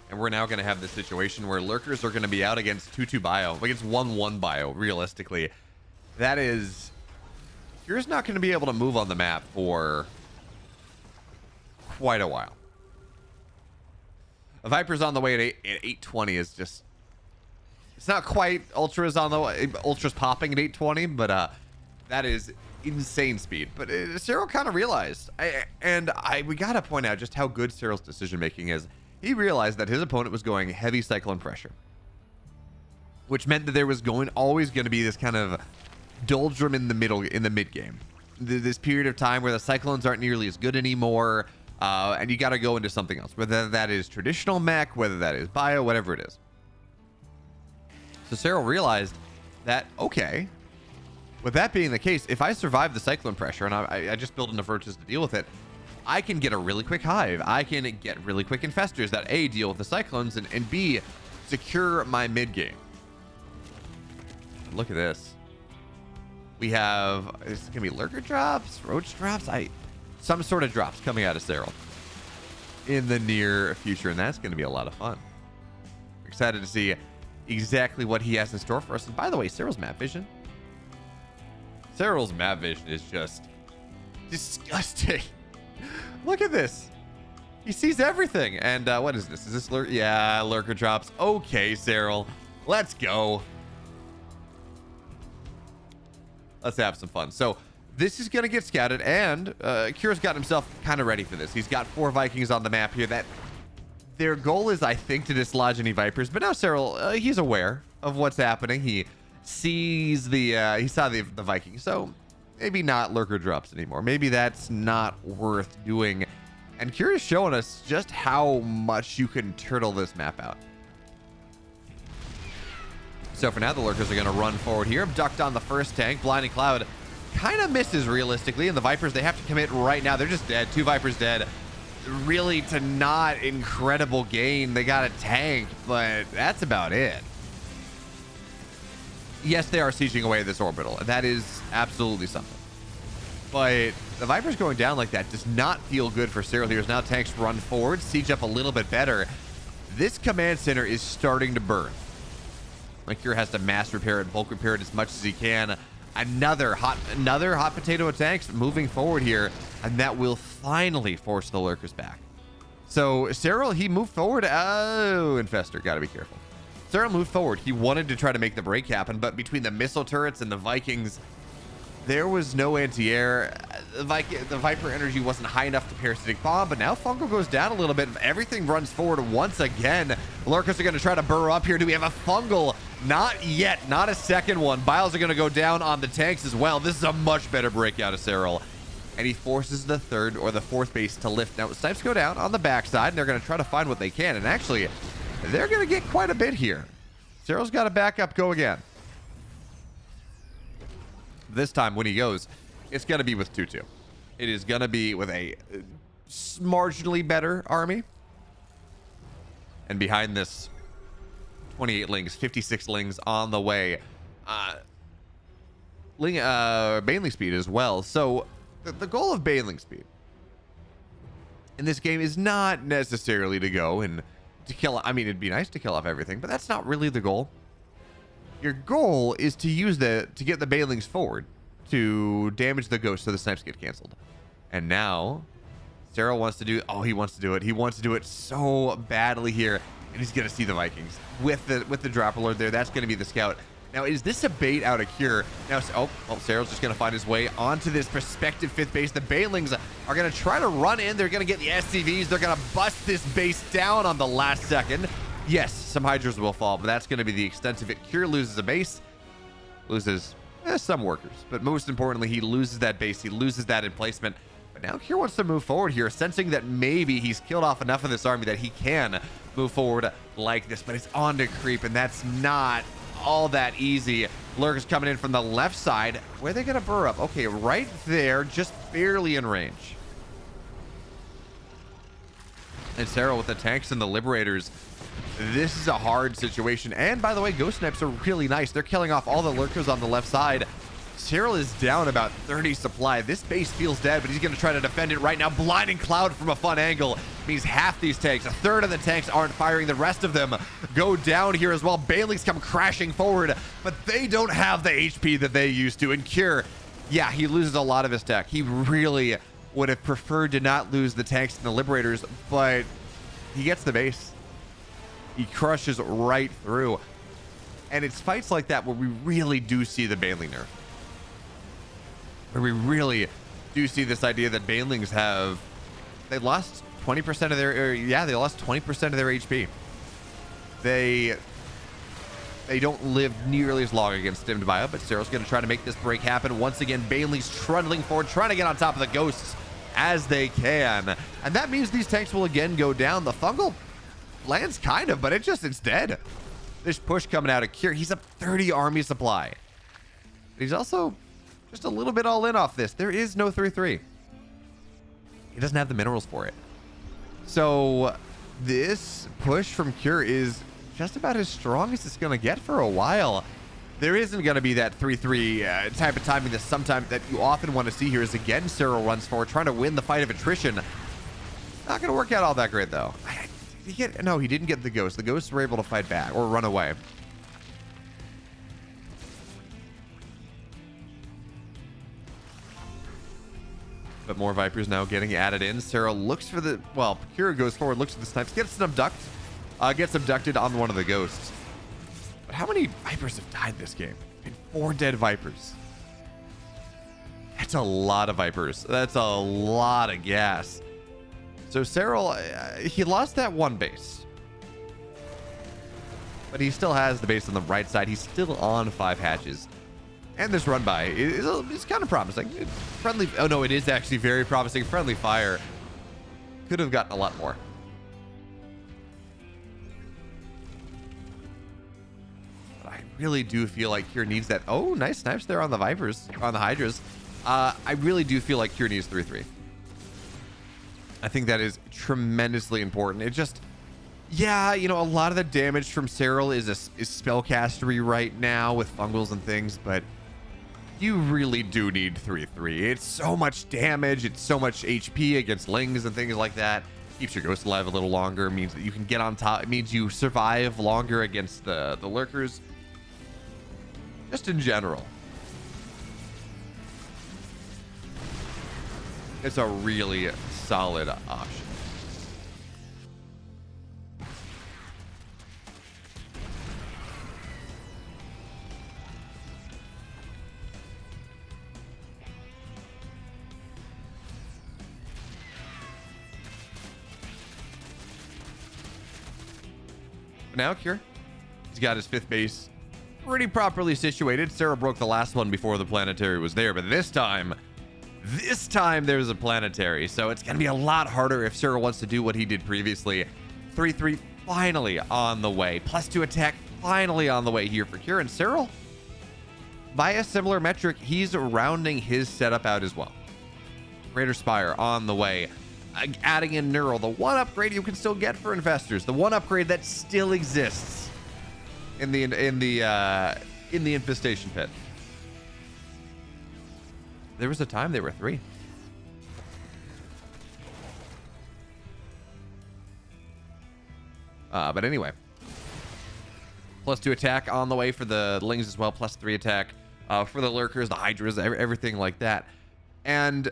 And we're now going to have this situation where lurkers are going to be out against 2-2 bio, against 1-1 bio, realistically. That is... You're just not going to be able to move on the map for quite a while. A Viper's on the way at 820 is just... It's not quite Ultra's on the way. Ultra's popping at 820, but that is insane speed. But Serral kind of realized, we got to point out just how good Serral's decision-making is. He realized that his opponent was going heavy Cyclone pressure, which meant that there was always going to be this kind of doldrum in the mid game. This period of time where the Cyclones aren't nearly as good anymore, and you got to go into something else, whether that is traditional mech, whether that is bio, whatever it is. So Serral realized that, okay, with that being the case, if I survive the Cyclone pressure and I just build enough roaches to deal with it, I can get a really quick Hive. I can get really quick Infestors that A, deal with the Cyclones, and B, secure my mid game. Look at this. We have, it's gonna be lurker drops, roach drops, some sort of drops coming out of Serral in the near future, and that's gonna be a lot of fun. Excited to see exactly what he has in store for us. And by the way, Serral's map vision is just disgusting. Look at this. He sees everything. And what is this? Is this lurker? Yeah, lurker drops. Okay, Serral. Let's go. Let's have some fun. So this is going to get scouted, and Cure's got himself kind of ready for this. He's got 4 Vikings on the map here. That their goal is, I think, to dislodge any Vipers. But now Serral, he's aware of what's happening. He sees he saw the Vikings. So maybe not lurker drops anymore. Maybe that's not worth doing. And Cure is showing us just how much you can turtle this map out. So for now, the lurkers are going to run forward here. Abduct on the first tank. Blinding Cloud kind of misses realistically. And the Vipers, they have to commit right now. They're just dead. 2 Vipers dead. Really, to not incredible gain. They got a tank, but that's about it. Yes, they are sieging away this orbital. That is absolutely something. But the Vipers going down like that does not feel good for Serral here. Now tanks run forward, siege up a little bit better. This command center is starting to burn. Cure has to mass repair it, bulk repair it as much as he can. Another hot potato of tanks moving forward here, and that will finally force the lurkers back. So Serral, he moved forward. Oh, Infestor, gotta be careful. Serral moved forward. He wanted to try to make the break happen, but between the missile turrets and the Vikings, there was no anti-air. the Viper energy wasn't high enough to parasitic bomb, but now Fungal goes down a little bit. Everything runs forward once again. Lurkers are going to try to burrow up here. Do we have a Fungal? Not yet. Not a second one. Biles are going to go down on the tanks as well. This is a much better breakout of Serral. And he forces the third or the fourth base to lift. Now, snipes go down on the backside, and they're going to try to find what they can. And actually, they're going to get quite a bit here. Serral's got to back up, go again. This time, when he goes, it's going to be with 2-2. It is going to be with a marginally better army. And behind this, 28 lings, 56 lings on the way. Baneling speed as well. So the goal of Baneling speed in this game is not necessarily to go and to kill. I mean, it'd be nice to kill off everything, but that's not really the goal. Your goal is to use to get the Banelings forward to damage the ghost so the snipes get canceled. And now Serral wants to do, he wants to do it. He wants to do it so badly here. And he's going to see the Vikings with the Dropper Lord there. That's going to be the scout. Now, is this a bait out of Cure? Now, Serral's just going to find his way onto this prospective fifth base. The Banelings are going to try to run in. They're going to get the SCVs. They're going to bust this base down on the last second. Yes, some Hydras will fall, but that's going to be the extent of it. Cure loses a base, loses some workers, but most importantly, he loses that base. He loses that emplacement. But now Cure wants to move forward here, sensing that maybe he's killed off enough of this army that he can move forward like this, but it's on to creep, and that's not all that easy. Lurkers coming in from the left side. Where are they going to burrow up? Okay, right there, just barely in range. And Serral with the tanks and the Liberators. This is a hard situation. And by the way, Ghost Snipes are really nice. They're killing off all the Lurkers on the left side. Serral is down about 30 supply. This base feels dead, but he's going to try to defend it right now. Blinding Cloud from a fun angle means half these tanks, a third of the tanks aren't firing. The rest of them go down here as well. Banelings come crashing forward, but they don't have the HP that they used to. And Cure, yeah, he loses a lot of his tech. He really would have preferred to not lose the tanks and the Liberators, but he gets the base. He crushes right through. And it's fights like that where we really do see the Baneling nerf. Where we really do see this idea that Banelings they lost 20% of their, they lost 20% of their HP. They don't live nearly as long against Stimmed Bio, but Serral's going to try to make this break happen. Once again, Banelings trundling forward, trying to get on top of the Ghosts as they can. And that means these tanks will again go down. The Fungal lands kind of, but it's dead. This push coming out of Cure, he's up 30 army supply. He's also just a little bit all in off this. There is no 3-3. He doesn't have the minerals for it. So this push from Cure is just about as strong as it's going to get for a while. There isn't going to be that 3-3 type of timing that you often want to see here. As again, Serral runs forward, trying to win the fight of attrition. Not going to work out all that great, though. No, he didn't get the Ghosts. The Ghosts were able to fight back or run away. But more Vipers now getting added in. Serral looks for the, Cure goes forward, looks for the snipes, gets abducted on one of the Ghosts. But how many Vipers have died this game? Been 4 dead Vipers. That's a lot of Vipers. That's a lot of gas. So Serral, he lost that one base. But he still has the base on the right side. He's still on 5 hatches. And this run by is kind of promising. Friendly, oh no, it is actually very promising. Friendly fire. Could have gotten a lot more. But I really do feel like Cure needs that. Oh, nice snipes there on the Vipers, on the Hydras. I really do feel like Cure needs 3-3. I think that is tremendously important. It just, a lot of the damage from Serral is spellcastery right now with fungals and things, but you really do need 3-3. It's so much damage. It's so much HP against lings and things like that. Keeps your ghost alive a little longer. Means that you can get on top. It means you survive longer against the lurkers. Just in general. It's a really solid option. But now here, he's got his 5th base pretty properly situated. Serral broke the last one before the planetary was there, but this time there's a planetary, so it's gonna be a lot harder if Serral wants to do what he did previously. 3-3 finally on the way. +2 attack finally on the way here for Kieran. Serral, by a similar metric, he's rounding his setup out as well. Greater Spire on the way. Adding in Neural, the one upgrade you can still get for investors, the one upgrade that still exists in the infestation pit. There was a time they were 3. But anyway, +2 attack on the way for the Lings as well. +3 attack for the Lurkers, the Hydras, everything like that. And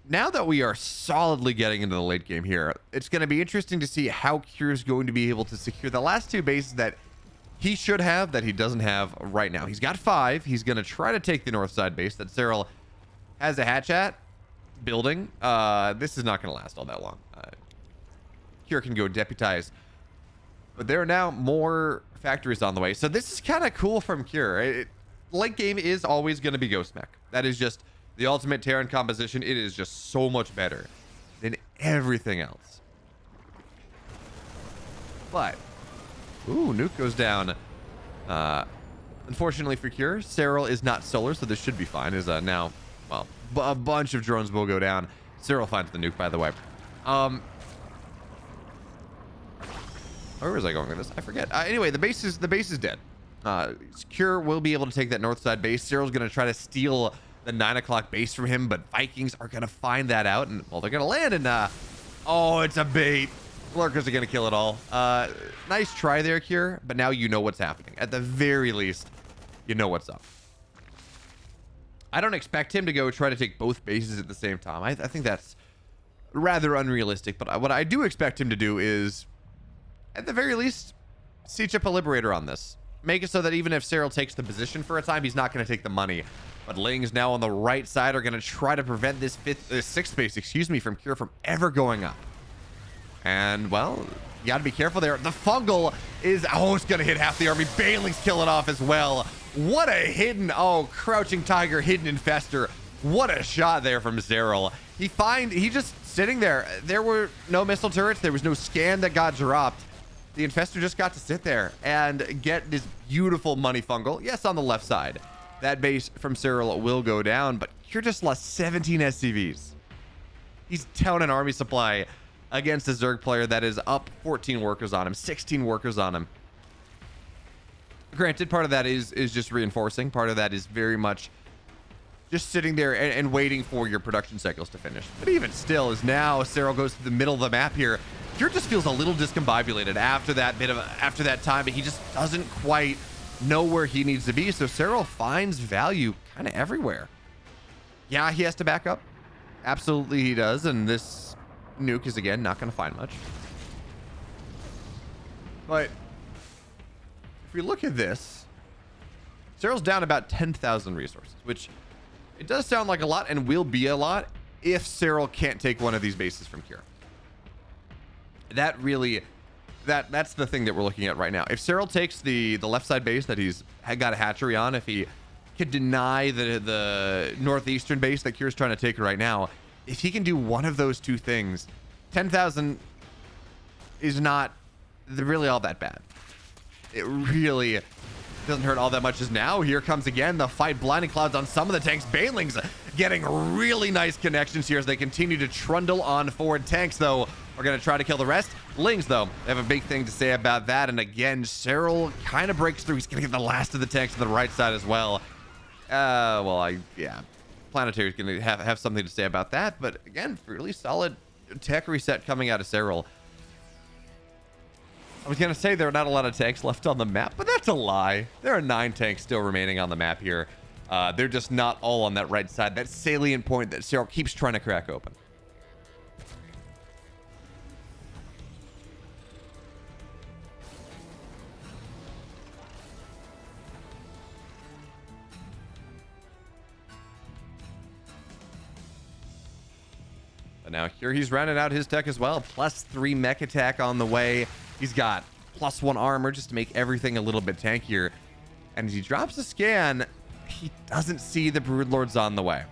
now that we are solidly getting into the late game here, it's going to be interesting to see how Cure's going to be able to secure the last 2 bases that he should have, that he doesn't have right now. He's got 5. He's going to try to take the north side base that Serral has a hatch at building. This is not going to last all that long. Cure can go deputize, but there are now more factories on the way. So this is kind of cool from Cure. Late game is always going to be Ghost Mech. That is just the ultimate Terran composition. It is just so much better than everything else. But, ooh, nuke goes down. Unfortunately for Cure, Serral is not solar, so this should be fine. Is now, well, a bunch of drones will go down. Serral finds the nuke, by the way. Where was I going with this? I forget. Anyway, the base is dead. Cure will be able to take that north side base. Serral's going to try to steal the 9 o'clock base from him, but Vikings are going to find that out, and, well, they're going to land, and, oh, it's a bait. Lurkers are going to kill it all. Nice try there, Cure, but now you know what's happening. At the very least, you know what's up. I don't expect him to go try to take both bases at the same time. I think that's rather unrealistic, but what I do expect him to do is, at the very least, siege up a Liberator on this. Make it so that even if Serral takes the position for a time, he's not going to take the money. But Lings now on the right side are going to try to prevent this 6th base, from Cure from ever going up. And, well, you got to be careful there. The fungal is, oh, it's going to hit half the army. Bailing's kill it off as well. What a hidden, oh, Crouching Tiger, hidden infester. What a shot there from Serral. He just sitting there. There were no missile turrets. There was no scan that got dropped. The infester just got to sit there and get this beautiful money fungal. Yes, on the left side. That base from Serral will go down, but Cure just lost 17 SCVs. He's down an army supply against a Zerg player that is up 14 workers on him, 16 workers on him. Granted, part of that is just reinforcing. Part of that is very much just sitting there and waiting for your production cycles to finish. But even still, as now Serral goes to the middle of the map here, Cure just feels a little discombobulated after that time, but he just doesn't quite know where he needs to be. So Serral finds value kind of everywhere. Yeah, he has to back up. Absolutely he does, and this nuke is again not going to find much. But if we look at this, Serral's down about 10,000 resources, which it does sound like a lot and will be a lot if Serral can't take one of these bases from Cure. That really, that's the thing that we're looking at right now. If Serral takes the left side base that he's got a hatchery on, if he could deny the northeastern base that Cure's trying to take right now, if he can do one of those two things, 10,000 is not really all that bad. It really doesn't hurt all that much. As now here comes again the fight. Blinding clouds on some of the tanks. Bailing's getting really nice connections here as they continue to trundle on forward. Tanks though are going to try to kill the rest. Lings though, they have a big thing to say about that, and again Serral kind of breaks through. He's going to get the last of the tanks on the right side as well. Yeah, Planetary's going to have something to say about that, but again, really solid tech reset coming out of Serral. I was going to say there are not a lot of tanks left on the map, but that's a lie. There are 9 tanks still remaining on the map here. They're just not all on that right side. That salient point that Serral keeps trying to crack open. But now here he's rounded out his tech as well. +3 mech attack on the way. He's got +1 armor just to make everything a little bit tankier. And as he drops a scan, he doesn't see the Broodlords on the way.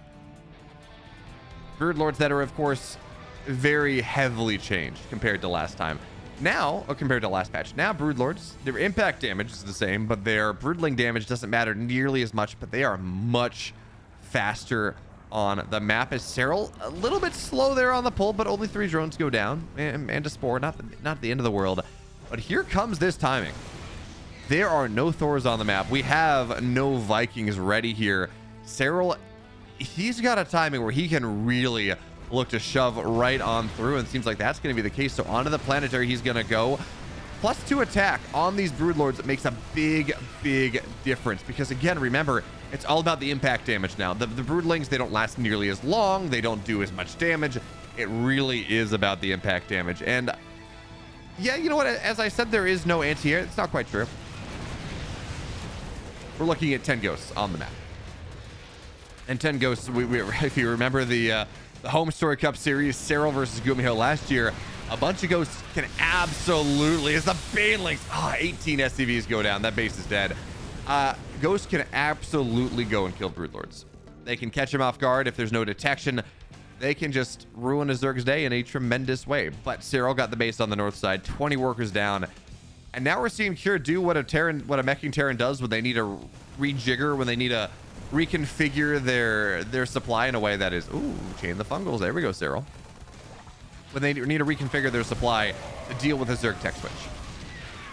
Broodlords that are, of course, very heavily changed compared to last time. Now, or compared to last patch, now Broodlords, their impact damage is the same, but their broodling damage doesn't matter nearly as much, but they are much faster on the map. As Serral, a little bit slow there on the pull, but only 3 drones go down, and a Spore, not the end of the world. But here comes this timing. There are no Thors on the map. We have no Vikings ready here. Serral, he's got a timing where he can really look to shove right on through, and it seems like that's going to be the case. So onto the planetary he's going to go. +2 attack on these Broodlords makes a big difference, because again, remember, it's all about the impact damage now. The Broodlings, they don't last nearly as long, they don't do as much damage. It really is about the impact damage. And yeah, you know what, as I said, there is no anti-air. It's not quite true. We're looking at 10 ghosts on the map, and 10 ghosts, if you remember the Home Story Cup series, Serral versus Gumiho last year, a bunch of ghosts can absolutely, as the Banelings, 18 SCVs go down, that base is dead. Ghosts can absolutely go and kill Broodlords. They can catch him off guard. If there's no detection, they can just ruin a Zerg's day in a tremendous way. But Serral got the base on the north side, 20 workers down. And now we're seeing Cure do what a meching Terran does when they need to rejigger, when they need to reconfigure their supply in a way that is, ooh, chain the fungals. There we go, Serral. When they need to reconfigure their supply to deal with a Zerg tech switch.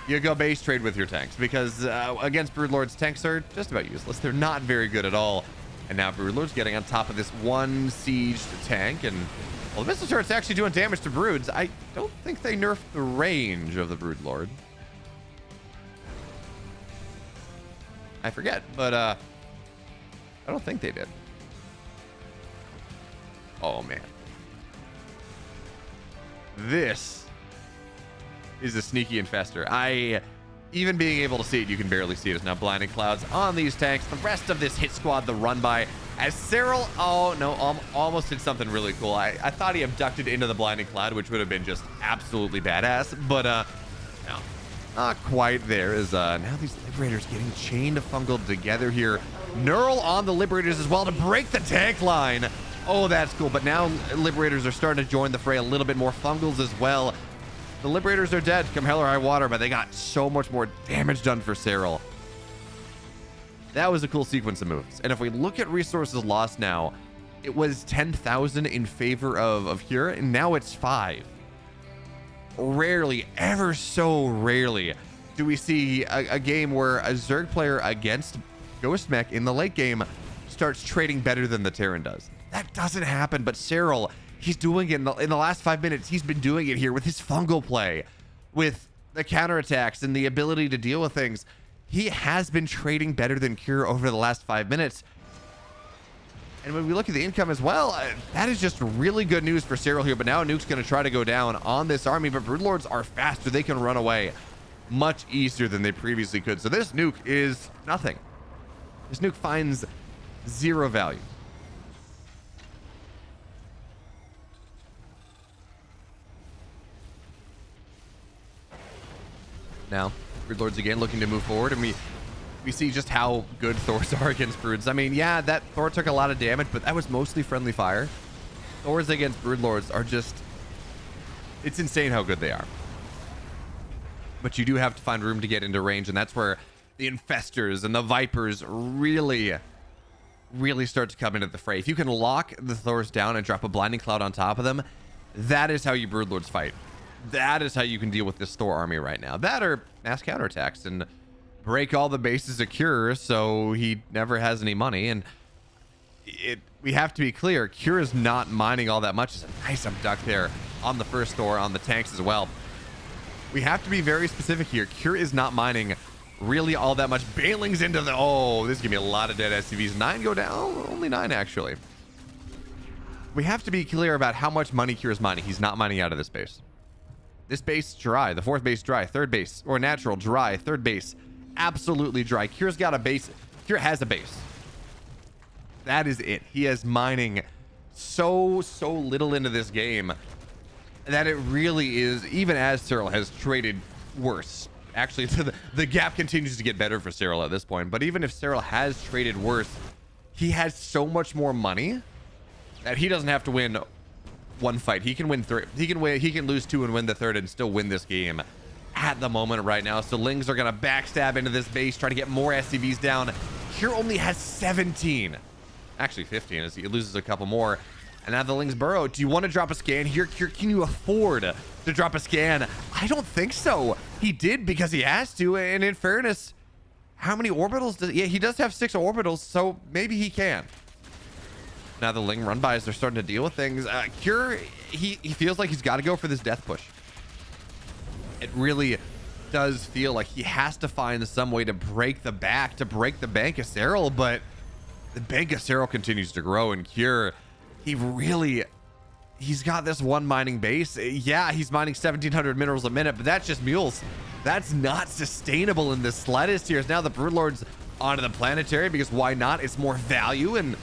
You go base trade with your tanks, because against Broodlords, tanks are just about useless. They're not very good at all. And now Broodlord's getting on top of this one sieged tank, and well, the missile turret's actually doing damage to Broods. I don't think they nerfed the range of the Broodlord. I forget, but I don't think they did. Oh man, this is a sneaky infester. Even being able to see it, you can barely see it. It's now blinding clouds on these tanks. The rest of this hit squad, the run by, as Serral, oh no, almost did something really cool. I thought he abducted into the blinding cloud, which would have been just absolutely badass, but no, not quite there. Is now these Liberators getting chained fungal together here. Neural on the Liberators as well to break the tank line. Oh, that's cool. But now Liberators are starting to join the fray a little bit more. Fungals as well. The Liberators are dead, come hell or high water, but they got so much more damage done for Serral. That was a cool sequence of moves. And if we look at resources lost now, it was 10,000 in favor of Cure, and now it's 5. Rarely, ever so rarely, do we see a game where a Zerg player against Ghost Mech in the late game starts trading better than the Terran does. That doesn't happen, but Serral, he's doing it in the last 5 minutes. He's been doing it here with his fungal play, with the counterattacks and the ability to deal with things. He has been trading better than Cure over the last 5 minutes. And when we look at the income as well, that is just really good news for Serral here. But now Nuke's going to try to go down on this army, but Broodlords are faster. They can run away much easier than they previously could. So this nuke is nothing. This nuke finds 0 value. Now, Broodlords again looking to move forward, and we see just how good Thors are against Broods. I mean, yeah, that Thor took a lot of damage, but that was mostly friendly fire. Thors against Broodlords are just, it's insane how good they are. But you do have to find room to get into range, and that's where the Infestors and the Vipers really start to come into the fray. If you can lock the Thors down and drop a blinding cloud on top of them, that is how you Broodlords fight. That is how you can deal with this Thor army right now. That or mass counterattacks and break all the bases of Cure so he never has any money. And we have to be clear, Cure is not mining all that much. It's a nice abduct there on the first Thor, on the tanks as well. We have to be very specific here. Cure is not mining really all that much. Bailings into the, oh, this is gonna be a lot of dead SCVs. 9 go down, only 9 actually. We have to be clear about how much money Cure is mining. He's not mining out of this base. This base dry, the 4th base dry, 3rd base or natural dry, 3rd base absolutely dry. Cure's got a base. Cure has a base. That is it. He is mining so little into this game that it really is, even as Serral has traded worse Actually, the gap continues to get better for Serral at this point. But even if Serral has traded worse, he has so much more money that he doesn't have to win one fight. He can win three. He can lose two and win the third and still win this game at the moment right now. So Lings are gonna backstab into this base, try to get more SCVs down. Cure only has 17, actually 15, as he loses a couple more. And now the Lings burrow. Do you want to drop a scan here, Cure? Can you afford to drop a scan? I don't think so. He did because he has to. And in fairness, how many orbitals does? Yeah, he does have 6 orbitals, so maybe he can. Now the Ling run bys are starting to deal with things. Cure, he feels like he's got to go for this death push. It really does feel like he has to find some way to break the bank of Serral, but the bank of Serral continues to grow, and Cure, he's got this one mining base. Yeah, he's mining 1,700 minerals a minute, but that's just mules. That's not sustainable in the slightest here. Now the Broodlord's onto the planetary, because why not? It's more value, and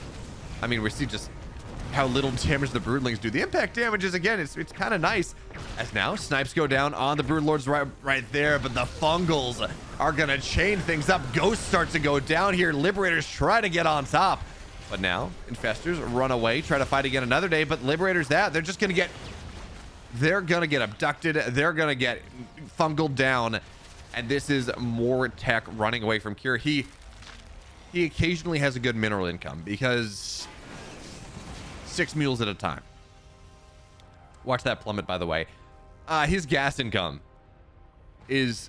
I mean, we see just how little damage the Broodlings do. The impact damages, again, it's kind of nice. As now snipes go down on the Broodlords right there, but the Fungals are gonna chain things up. Ghost starts to go down here. Liberators try to get on top, but now Infestors run away, try to fight again another day. But Liberators, they're gonna get abducted. They're gonna get fungal down, and this is more tech running away from Cure. He occasionally has a good mineral income because 6 mules at a time. Watch that plummet, by the way. His gas income is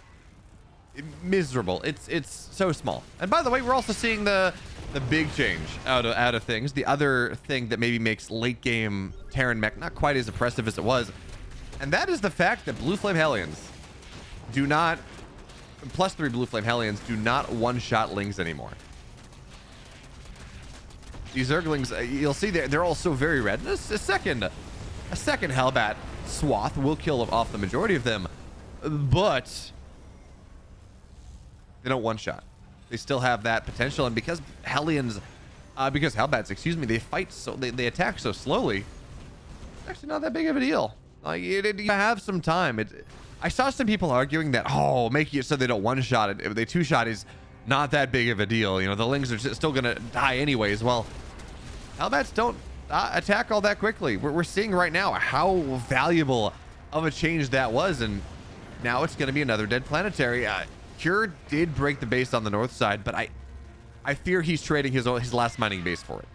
miserable. It's so small. And by the way, we're also seeing the big change out of things. The other thing that maybe makes late game Terran mech not quite as oppressive as it was, and that is the fact that Blue Flame Hellions do not, +3 Blue Flame Hellions do not one-shot Lings anymore. These Zerglings, you'll see they're all so very red. A second Hellbat swath will kill off the majority of them, but they don't one-shot. They still have that potential, and because Hellbats, excuse me, they attack so slowly, it's actually not that big of a deal. Like, you have some time. I saw some people arguing that, making it so they don't one-shot it, if they two-shot is not that big of a deal. You know, the Lings are still gonna die anyways. Well, Hellbats don't attack all that quickly. We're seeing right now how valuable of a change that was, and now it's going to be another dead planetary. Cure did break the base on the north side, but I fear he's trading his last mining base for it.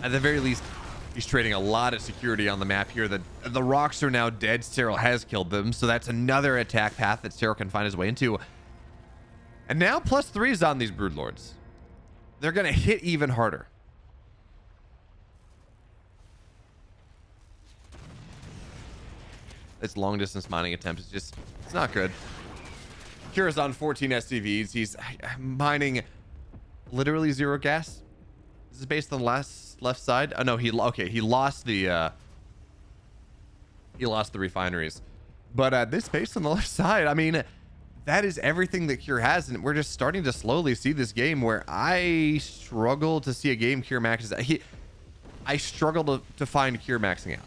At the very least, he's trading a lot of security on the map here. The rocks are now dead. Serral has killed them, so that's another attack path that Serral can find his way into. And now +3 is on these Broodlords. They're going to hit even harder. This long distance mining attempt is it's not good. Cure's on 14 SCVs. He's mining literally 0 gas. This is based on the left side. Oh no, he lost the refineries. But this based on the left side, I mean, that is everything that Cure has, and we're just starting to slowly see this game where I struggle to see a game Cure maxes out. I struggle to find Cure maxing out.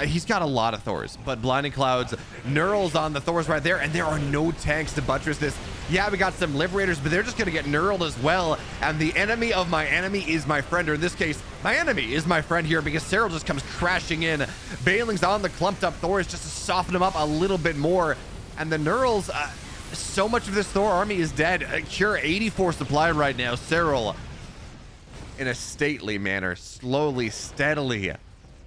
He's got a lot of Thors, but Blinding Clouds, Neurals on the Thors right there, and there are no tanks to buttress this. Yeah, we got some Liberators, but they're just going to get Neuraled as well, and the enemy of my enemy is my friend, or in this case, my enemy is my friend here, because Serral just comes crashing in. Bailing's on the clumped up Thors just to soften him up a little bit more, and the Neurals, so much of this Thor army is dead. Cure 84 supply right now. Serral, in a stately manner, slowly, steadily,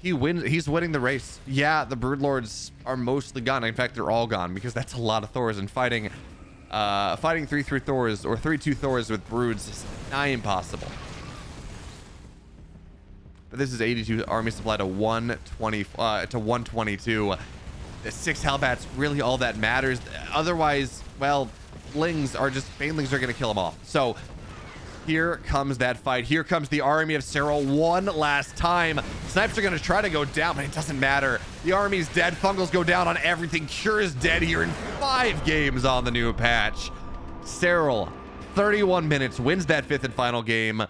he's winning the race. Yeah, the Broodlords are mostly gone. In fact, they're all gone, because that's a lot of Thors, and fighting 3-3 Thors or 3-2 Thors with Broods is nigh impossible. But this is 82 army supply to 120 to 122. The 6 Hellbats really all that matters. Otherwise, well, Banelings are going to kill them all. So here comes that fight. Here comes the army of Serral one last time. Snipes are going to try to go down, but it doesn't matter. The army's dead. Fungals go down on everything. Cure is dead here in 5 games on the new patch. Serral, 31 minutes, wins that 5th and final game.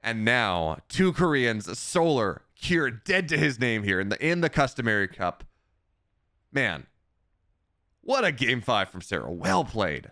And now 2 Koreans, Solar, Cure, dead to his name here in the customary cup. Man, What a game 5 from Serral. Well played.